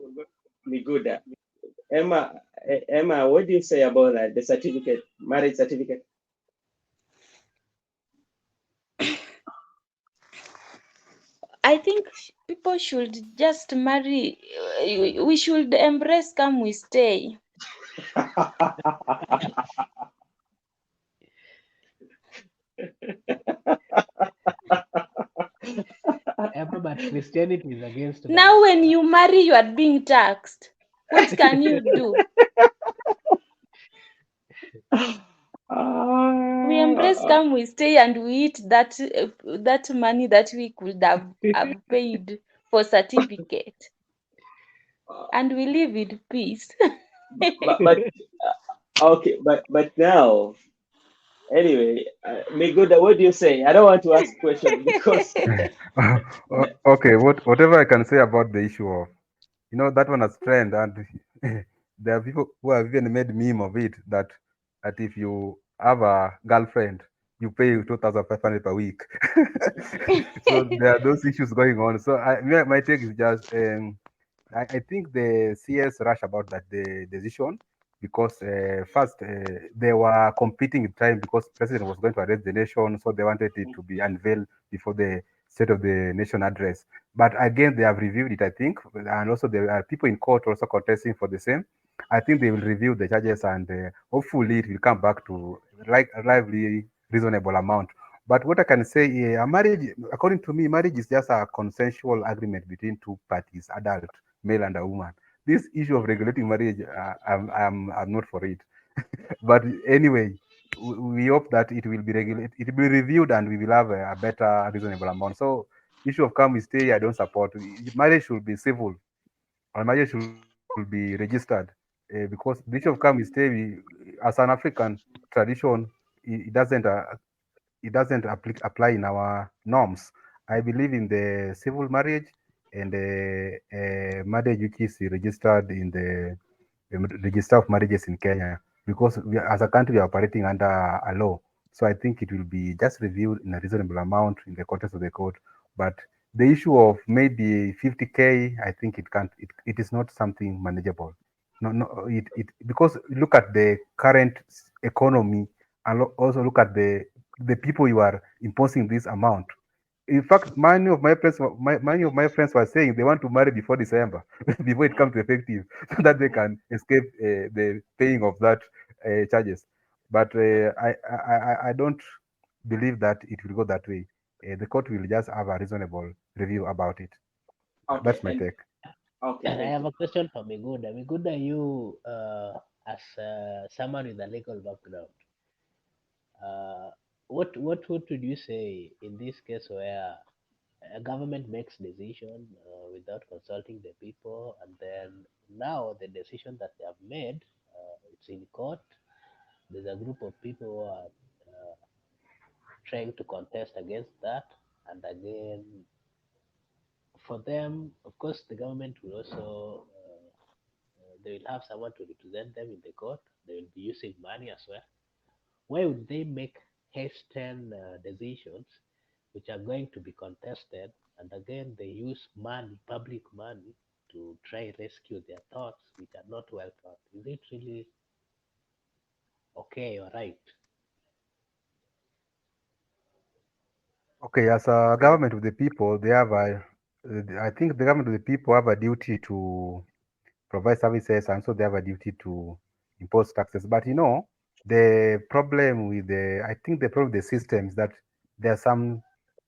Miguda. Emma, what do you say about that? The certificate, marriage certificate? I think people should just marry. We should embrace come we stay. Ever, but Christianity is against that. Now when you marry, you are being taxed. What can you do? We embrace come we stay and we eat that money that we could have paid for certificate, and we live in peace. but okay, but now anyway, Miguda, what do you say? I don't want to ask questions because Okay, whatever I can say about the issue of, that one has trend, and there are people who have even made meme of it that if you have a girlfriend, you pay 2,500 per week. So there are those issues going on. So my take is just I think the CS rush about that the decision because first they were competing in time because president was going to address the nation, so they wanted it to be unveiled before the State of the Nation address. But again, they have reviewed it, I think, and also there are people in court also contesting for the same. I think they will review the charges and hopefully it will come back to like a lively, reasonable amount. But what I can say, a marriage, according to me, marriage is just a consensual agreement between two parties, adult, male and a woman. This issue of regulating marriage, I'm not for it. But anyway, we hope that it will be regulated, it will be reviewed, and we will have a better, reasonable amount. So, issue of come we stay, I don't support. Marriage should be civil, and marriage should be registered, because the issue of come we stay, as an African tradition, it doesn't. it doesn't apply in our norms. I believe in the civil marriage and marriage which is registered in the register of marriages in Kenya, because as a country we are operating under a law. So I think it will be just reviewed in a reasonable amount in the context of the court. But the issue of maybe 50K, I think it can't. It is not something manageable. No, no, because look at the current economy and also look at the people you are imposing this amount. In fact, many of my friends were saying they want to marry before December, before it comes to effective, so that they can escape the paying of that charges. But I don't believe that it will go that way. The court will just have a reasonable review about it. Okay, That's my thank take. okay, I thank have you. a question for Miguda. Miguda, you, as someone with a legal background, uh, what would you say in this case where a government makes decision without consulting the people, and then now the decision that they have made, it's in court. There's a group of people who are trying to contest against that, and again, for them, of course, the government will also they will have someone to represent them in the court. They will be using money as well. Why would they make hasten decisions which are going to be contested? And again, they use money, public money, to try rescue their thoughts, which are not well thought. Is it really okay or right? Okay, as a government of the people, they have a. I think the government of the people have a duty to provide services, and so they have a duty to impose taxes. But the problem with I think the problem with the system is that there are some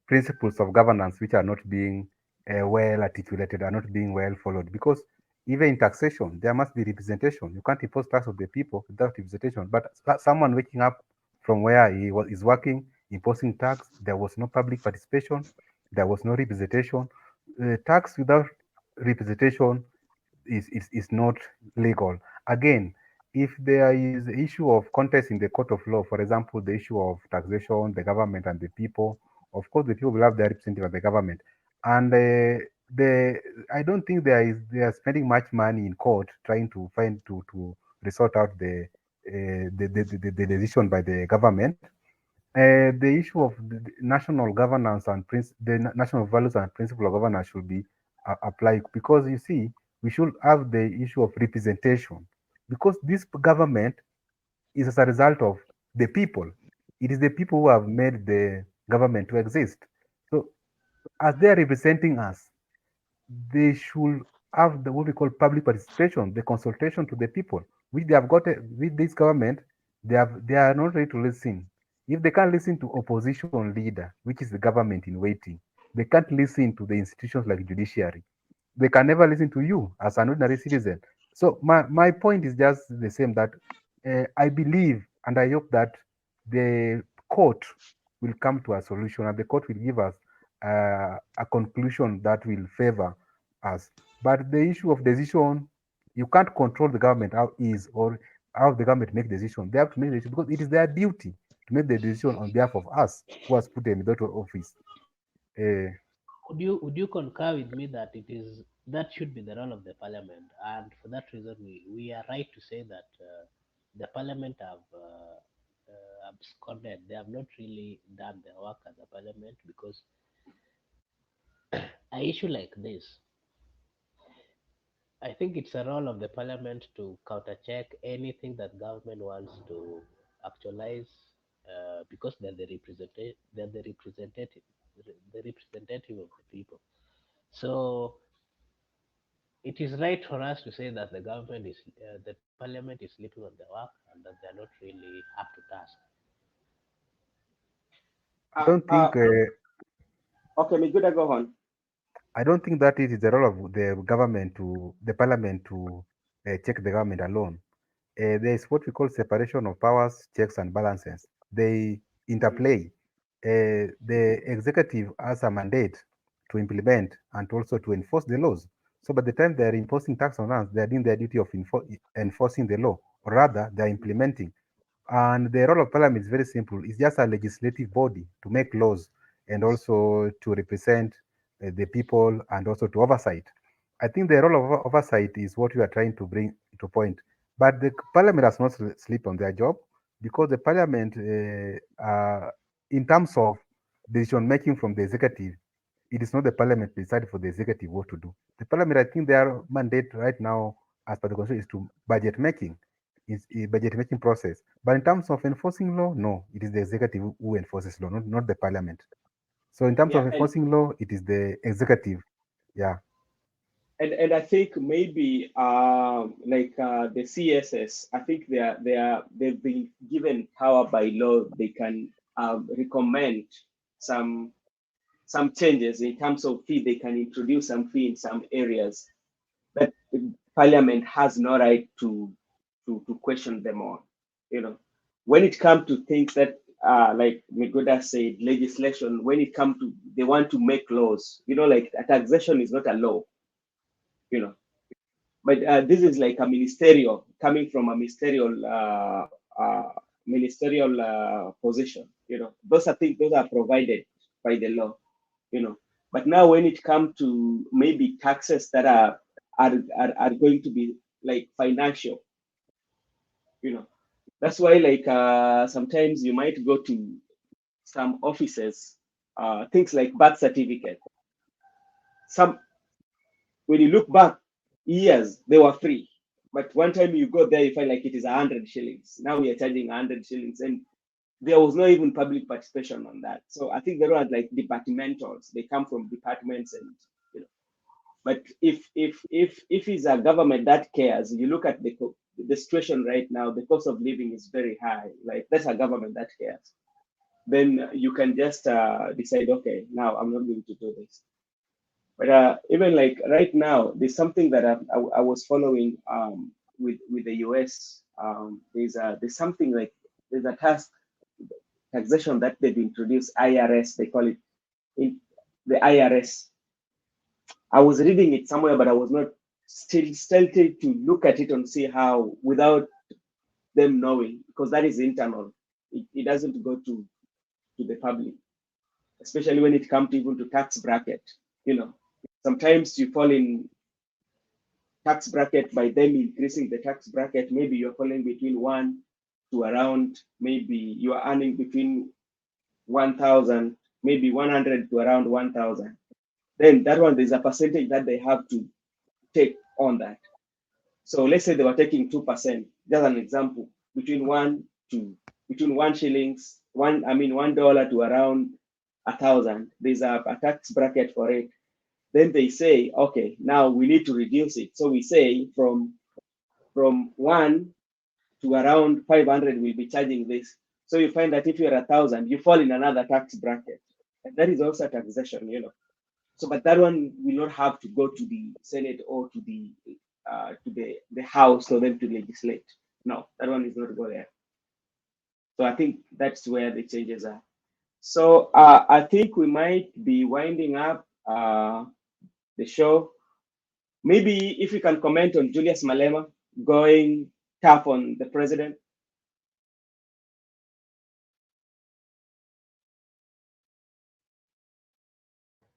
principles of governance which are not being well articulated, are not being well followed. Because even in taxation, there must be representation. You can't impose tax of the people without representation. But someone waking up from where is working, imposing tax, there was no public participation, there was no representation. Tax without representation is not legal. Again, if there is an issue of contest in the court of law, for example, the issue of taxation, the government and the people, of course, the people will have their representative of the government. And the I don't think they are spending much money in court trying to find to resort out the decision by the government. The issue of the national governance and national values and principle of governance should be applied, because you see, we should have the issue of representation, because this government is as a result of the people. It is the people who have made the government to exist. So, as they are representing us, they should have the what we call public participation, the consultation to the people, which they have got with this government. They are not ready to listen. If they can't listen to opposition leader, which is the government in waiting, they can't listen to the institutions like judiciary. They can never listen to you as an ordinary citizen. So my point is just the same, that I believe and I hope that the court will come to a solution, and the court will give us a conclusion that will favor us. But the issue of decision, you can't control the government how is or how the government make decision. They have to make decision because it is their duty to make the decision on behalf of us who has put them in that office. Uh, Would you concur with me that that should be the role of the parliament, and for that reason we are right to say that the parliament have absconded. They have not really done their work as a parliament, because an issue like this, I think it's a role of the parliament to countercheck anything that government wants to actualize, because they're the representative of the people. So it is right for us to say that the parliament is sleeping on their work, and that they're not really up to task. I don't think Okay, Miguda, go on. I don't think that it is the role of the parliament to check the government alone. There is what we call separation of powers, checks and balances. They interplay. The executive has a mandate to implement and also to enforce the laws. So by the time they are imposing tax on us, they are doing their duty of enforcing the law, or rather, they are implementing. And the role of parliament is very simple. It's just a legislative body to make laws and also to represent the people and also to oversight. I think the role of oversight is what we are trying to bring to point. But the parliament has not sleep on their job, because the parliament, in terms of decision making from the executive, it is not the parliament decide for the executive what to do. The parliament, I think their mandate right now, as per the constitution, is to budget making, is a budget making process. But in terms of enforcing law, no, it is the executive who enforces law, not the parliament. So in terms Yeah, of enforcing law, it is the executive. Yeah. and I think maybe the CSS, I think they've been given power by law. They can recommend some some changes in terms of fee. They can introduce some fee in some areas, but Parliament has no right to question them on. You know, when it comes to things that like Migoda said, legislation. When it comes to they want to make laws, like a taxation is not a law. You know, but this is like a ministerial coming from a ministerial position. Those are things those are provided by the law. But now when it comes to maybe taxes that are going to be like financial. That's why like sometimes you might go to some offices, things like birth certificate. Some When you look back years, they were free. But one time you go there, you find like it is 100 shillings. Now we are charging 100 shillings, and there was no even public participation on that. So I think there are like departmentals. They come from departments, and but if it's a government that cares, you look at the situation right now. The cost of living is very high. Like that's a government that cares. Then you can just decide, okay, now I'm not going to do this. But even like right now, there's something that I was following with the US. There's something like there's a taxation that they've introduced, IRS. They call it in the IRS. I was reading it somewhere, but I was not still to look at it and see how without them knowing, because that is internal. It doesn't go to the public, especially when it comes even to tax bracket. Sometimes you fall in tax bracket by them increasing the tax bracket. Maybe you're falling between 1 to around, maybe you are earning between 1,000, maybe 100 to around 1,000. Then that one, there's a percentage that they have to take on that. So let's say they were taking 2%. Just an example, between 1 shillings, $1 to around 1,000. There's a tax bracket for it. Then they say, okay, now we need to reduce it. So we say from 1 to around 500, we'll be charging this. So you find that if you're 1,000, you fall in another tax bracket. And that is also taxation. So, but that one will not have to go to the Senate or to the House for them to legislate. No, that one is not go there. So I think that's where the changes are. So I think we might be winding up the show. Maybe if you can comment on Julius Malema going tough on the president.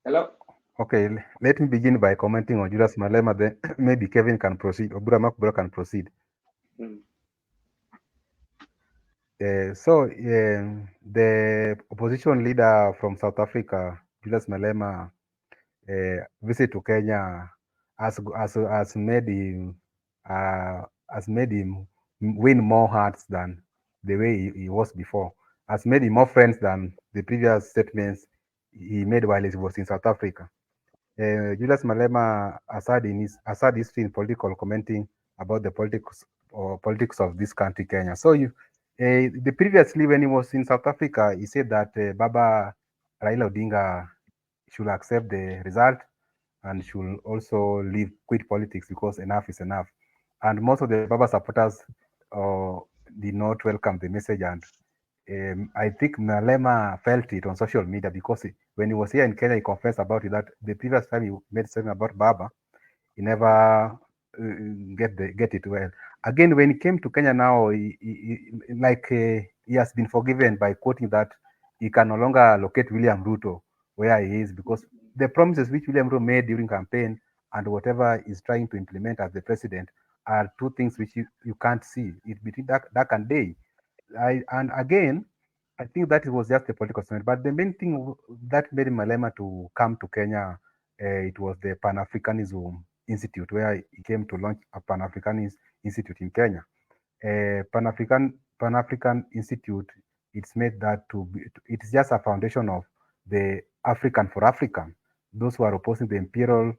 Hello? Okay, let me begin by commenting on Julius Malema, then maybe Kevin can proceed, or Buramak can proceed. The opposition leader from South Africa, Julius Malema, visit to Kenya has made him win more hearts than the way he was before. Has made him more friends than the previous statements he made while he was in South Africa. Julius Malema has had history in political commenting about the politics of this country, Kenya. So previously when he was in South Africa, he said that Baba Raila Odinga should accept the result and should also quit politics because enough is enough. And most of the Baba supporters did not welcome the message, and I think Malema felt it on social media because when he was here in Kenya, he confessed about it that the previous time he made statement about Baba, he never get it well. Again, when he came to Kenya now, he has been forgiven by quoting that he can no longer locate William Ruto where he is, because the promises which William Ruto made during campaign and whatever he's trying to implement as the president are two things which you can't see. It's between dark and day. And again, I think that it was just a political statement. But the main thing that made Malema to come to Kenya, it was the Pan Africanism Institute, where he came to launch a Pan Africanist Institute in Kenya. Pan African Institute, it's made that it's just a foundation of the African for African, those who are opposing the imperial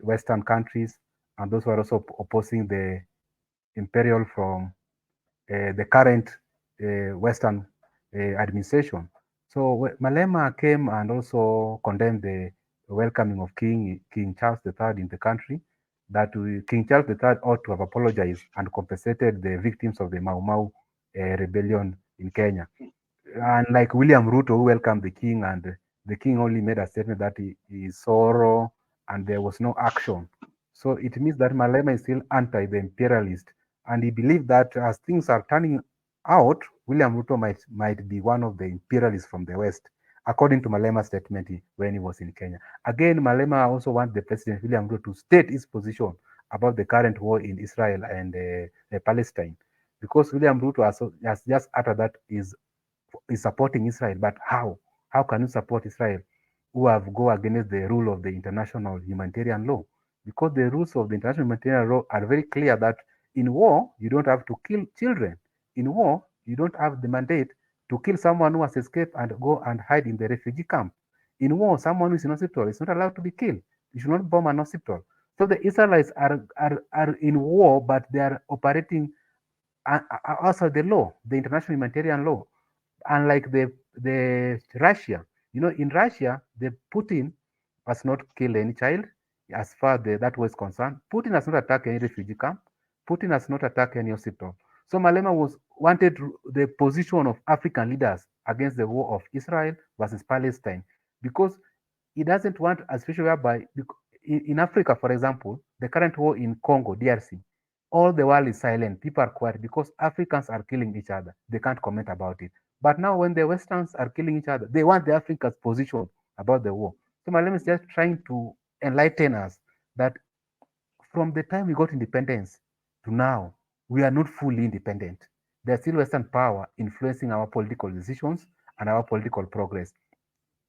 Western countries, and those who are also opposing the imperial from the current Western administration. So Malema came and also condemned the welcoming of King Charles III in the country, that King Charles III ought to have apologized and compensated the victims of the Mau Mau rebellion in Kenya. Unlike William Ruto, who welcomed the king, and the king only made a statement that he sorrow and there was no action. So it means that Malema is still anti the imperialist, and he believed that as things are turning out, William Ruto might be one of the imperialists from the West, according to Malema's statement when he was in Kenya. Again, Malema also wants the president William Ruto to state his position about the current war in Israel and Palestine, because William Ruto has just uttered that is supporting Israel. But how? How can you support Israel who have go against the rule of the international humanitarian law? Because the rules of the international humanitarian law are very clear that in war, you don't have to kill children. In war, you don't have the mandate to kill someone who has escaped and go and hide in the refugee camp. In war, someone who is in hospital is not allowed to be killed. You should not bomb an hospital. So the Israelites are in war, but they are operating outside the law, the international humanitarian law, unlike the Russia. In Russia, the Putin has not killed any child as far as that was concerned. Putin has not attacked any refugee camp. Putin has not attacked any hospital. So Malema wanted the position of African leaders against the war of Israel versus Palestine, because he doesn't want a situation whereby in Africa, for example, the current war in Congo, DRC, all the world is silent. People are quiet because Africans are killing each other. They can't comment about it. But now when the Westerns are killing each other, they want the Africans' position about the war. So Malem is just trying to enlighten us that from the time we got independence to now, we are not fully independent. There's still Western power influencing our political decisions and our political progress.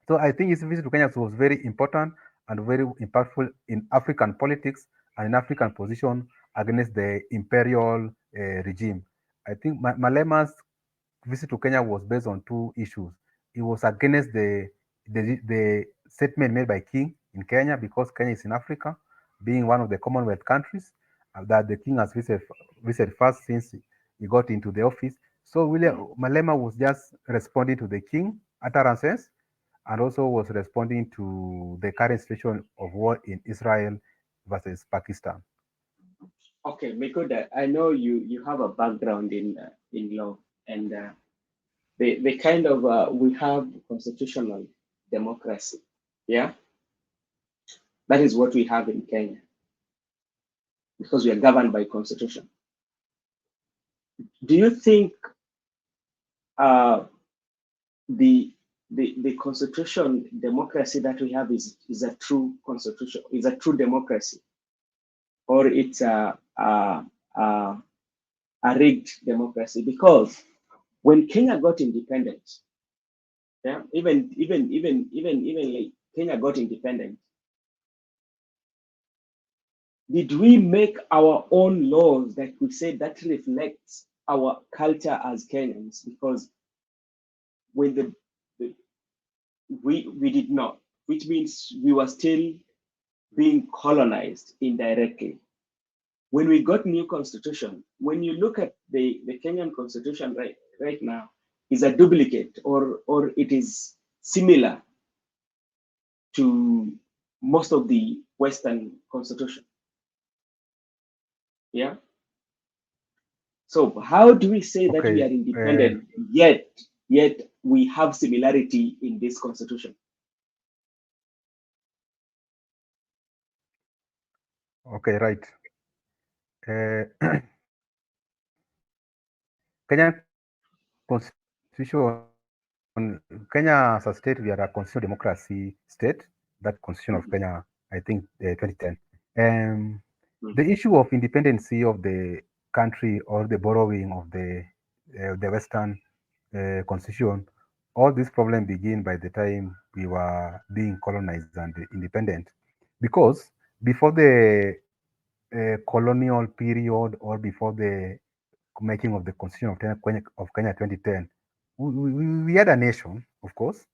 So I think his visit to Kenya was very important and very impactful in African politics and in African position against the imperial regime. I think Malema's visit to Kenya was based on two issues. It was against the statement made by King in Kenya, because Kenya is in Africa, being one of the Commonwealth countries, that the King has visited first since he got into the office. So Malema was just responding to the King utterances, and also was responding to the current situation of war in Israel versus Pakistan. Okay, Mikuda, I know you have a background in law, and the kind of we have constitutional democracy. Yeah, that is what we have in Kenya, because we are governed by constitution. Do you think the constitution democracy that we have is a true constitution, is a true democracy, or it's a rigged democracy? Because when Kenya got independence, yeah, even like Kenya got independent, did we make our own laws that we say that reflects our culture as Kenyans? Because when we did not, which means we were still being colonized indirectly. When we got new constitution, when you look at the Kenyan constitution right now, is a duplicate, or it is similar to most of the Western constitution. Yeah. So how do we say that we are independent, yet we have similarity in this constitution? Okay, right. Uh, Kenyan constitution, Kenya as a state, we are a constitutional democracy state. That constitution of Kenya, I think, 2010. Um, the issue of independency of the country or the borrowing of the Western constitution, all these problems begin by the time we were being colonized and independent, because before the colonial period or before the making of the constitution of Kenya 2010, we had a nation, of course.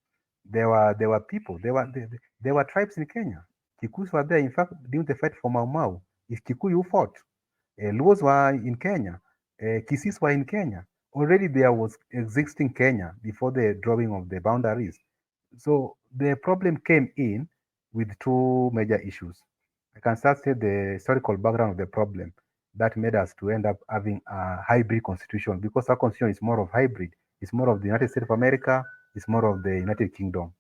There were people, there were tribes in Kenya. Kikus were there. In fact, during the fight for Mau Mau, it's Kikuyu who fought. Luos were in Kenya. Kisis were in Kenya. Already there was existing Kenya before the drawing of the boundaries. So the problem came in with two major issues. I can start say the historical background of the problem that made us to end up having a hybrid constitution, because our constitution is more of hybrid. It's more of the United States of America. It's more of the United Kingdom.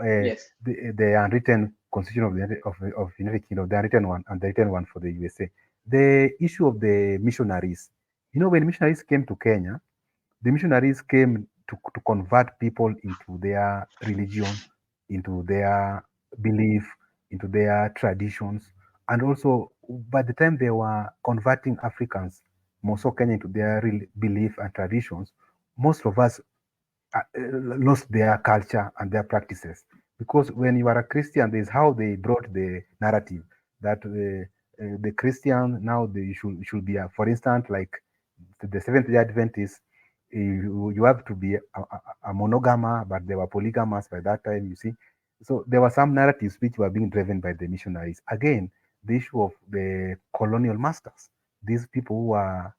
Yes. The unwritten constitution of the United Kingdom, the unwritten one and the written one for the USA. The issue of the missionaries. When missionaries came to Kenya, the missionaries came to convert people into their religion, into their belief, into their traditions. And also, by the time they were converting Africans, most of Kenya, into their belief and traditions, most of us lost their culture and their practices. Because when you are a Christian, there's how they brought the narrative that the Christian now they should be, for instance, like the Seventh Day Adventists, you have to be a monogama, but they were polygamous by that time, you see. So there were some narratives which were being driven by the missionaries. Again, the issue of the colonial masters, these people who are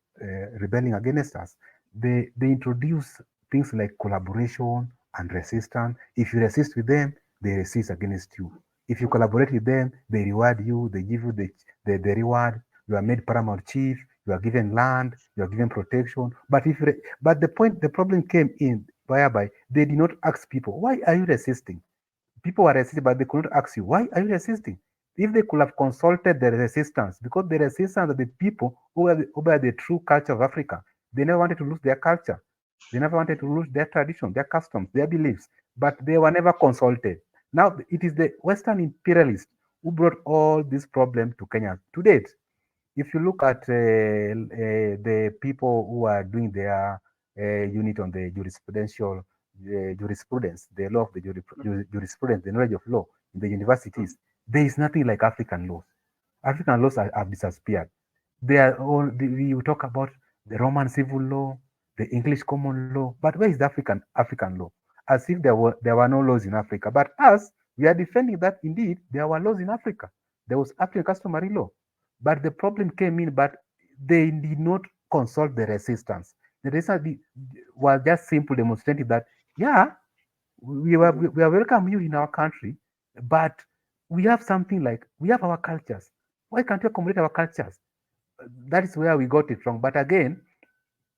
rebelling against us, they introduce things like collaboration and resistance. If you resist with them, they resist against you. If you collaborate with them, they reward you, they give you the reward. You are made paramount chief, you are given land, you are given protection. But the problem came in whereby they did not ask people, why are you resisting? People were resisting, but they could not ask you, why are you resisting? If they could have consulted the resistance, because the resistance are the people who were the true culture of Africa. They never wanted to lose their culture. They never wanted to lose their tradition, their customs, their beliefs, but they were never consulted. Now it is the Western imperialists who brought all this problem to Kenya to date. If you look at the people who are doing their unit on the jurisprudence, the law of the jurisprudence, the knowledge of law in the universities, there is nothing like African laws. African laws have disappeared. They are all, you talk about the Roman civil law, the English common law, but where is the African law? As if there were no laws in Africa. But us, we are defending that indeed there were laws in Africa. There was African customary law. But the problem came in, but they did not consult the resistance. The resistance was just simple demonstrating that, yeah, we are welcome you in our country, but we have something like, we have our cultures. Why can't you accommodate our cultures? That is where we got it wrong. But again,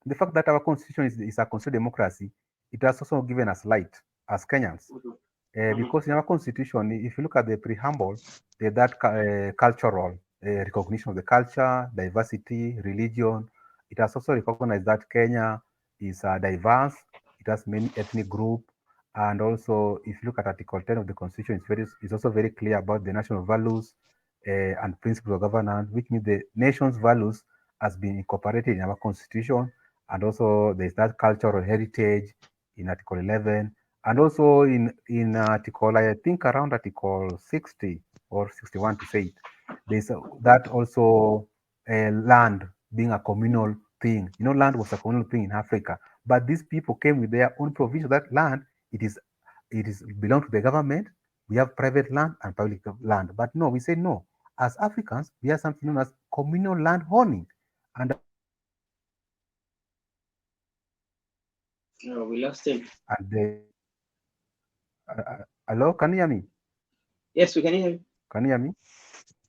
the fact that our constitution is a constitutional democracy, it has also given us light as Kenyans. Because in our constitution, if you look at the preamble, that cultural recognition of the culture, diversity, religion, it has also recognized that Kenya is diverse, it has many ethnic groups, and also if you look at Article 10 of the Constitution, it's also very clear about the national values and principles of governance, which means the nation's values has been incorporated in our Constitution, and also there's that cultural heritage in Article 11, and also in Article, I think around Article 60 or 61 to say it, there's that also land being a communal thing. Land was a communal thing in Africa, but these people came with their own provision. That land, it is belong to the government. We have private land and public land, but no, we say no. As Africans, we have something known as communal land owning, and Oh, we lost him. hello, can you hear me? Yes, we can hear you. Can you hear me?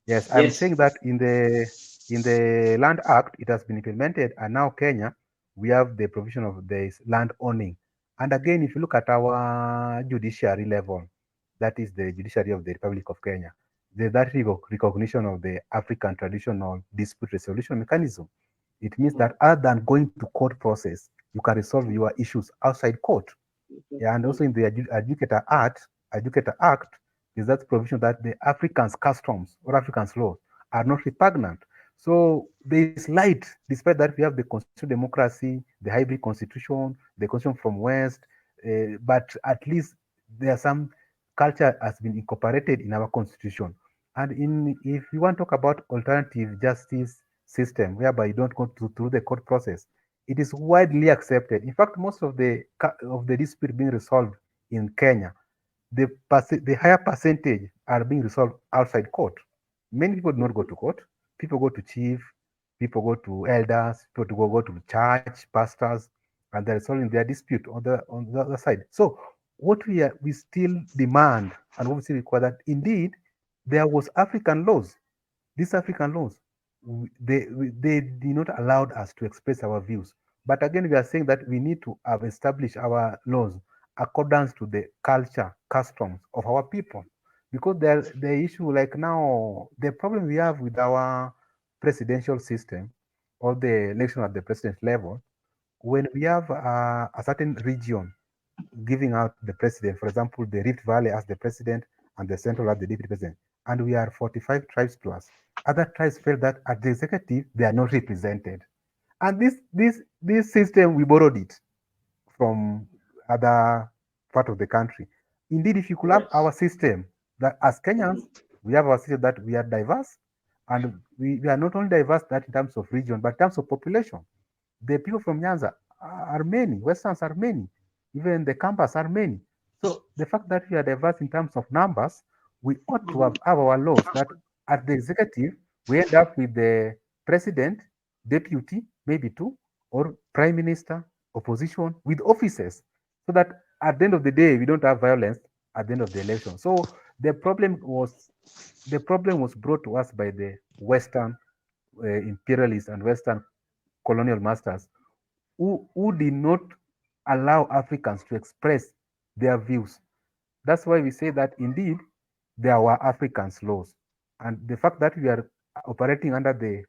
Yes, I'm Yes. saying that in the Land Act, it has been implemented, and now Kenya, we have the provision of this land owning. And again, if you look at our judiciary level, that is the judiciary of the Republic of Kenya, there's that recognition of the African traditional dispute resolution mechanism. It means that other than going to court process, you can resolve your issues outside court. Yeah, and also in the Educator Act, is that provision that the Africans' customs or Africans' laws are not repugnant. So there is light, despite that we have the constitutional democracy, the hybrid constitution, the constitution from West, but at least there some culture has been incorporated in our constitution. And if you want to talk about alternative justice system, whereby you don't go through the court process, it is widely accepted. In fact, most of the dispute being resolved in Kenya, the higher percentage are being resolved outside court. Many people do not go to court. People go to chief, people go to elders, people go to church, pastors, and they're resolving their dispute on the other side. So what we still demand and what we still require that indeed there was African laws. These African laws, they did not allow us to express our views. But again, we are saying that we need to have established our laws accordance to the culture, customs of our people. Because the issue, like now, the problem we have with our presidential system or the election at the president level, when we have a certain region giving out the president, for example, the Rift Valley as the president and the Central as the deputy president, and we are 45 tribes plus. Other tribes felt that at the executive they are not represented, and this system we borrowed it from other part of the country. Indeed, if you could have Yes. our system that as Kenyans we have our system that we are diverse, and we are not only diverse that in terms of region but in terms of population. The people from Nyanza are many, Westerns are many, even the campus are many. So the fact that we are diverse in terms of numbers, we ought to have our laws that at the executive, we end up with the president, deputy, maybe two, or prime minister, opposition, with officers, so that at the end of the day, we don't have violence at the end of the election. So the problem was brought to us by the Western imperialists and Western colonial masters who did not allow Africans to express their views. That's why we say that indeed there were Africans' laws. And the fact that we are operating under the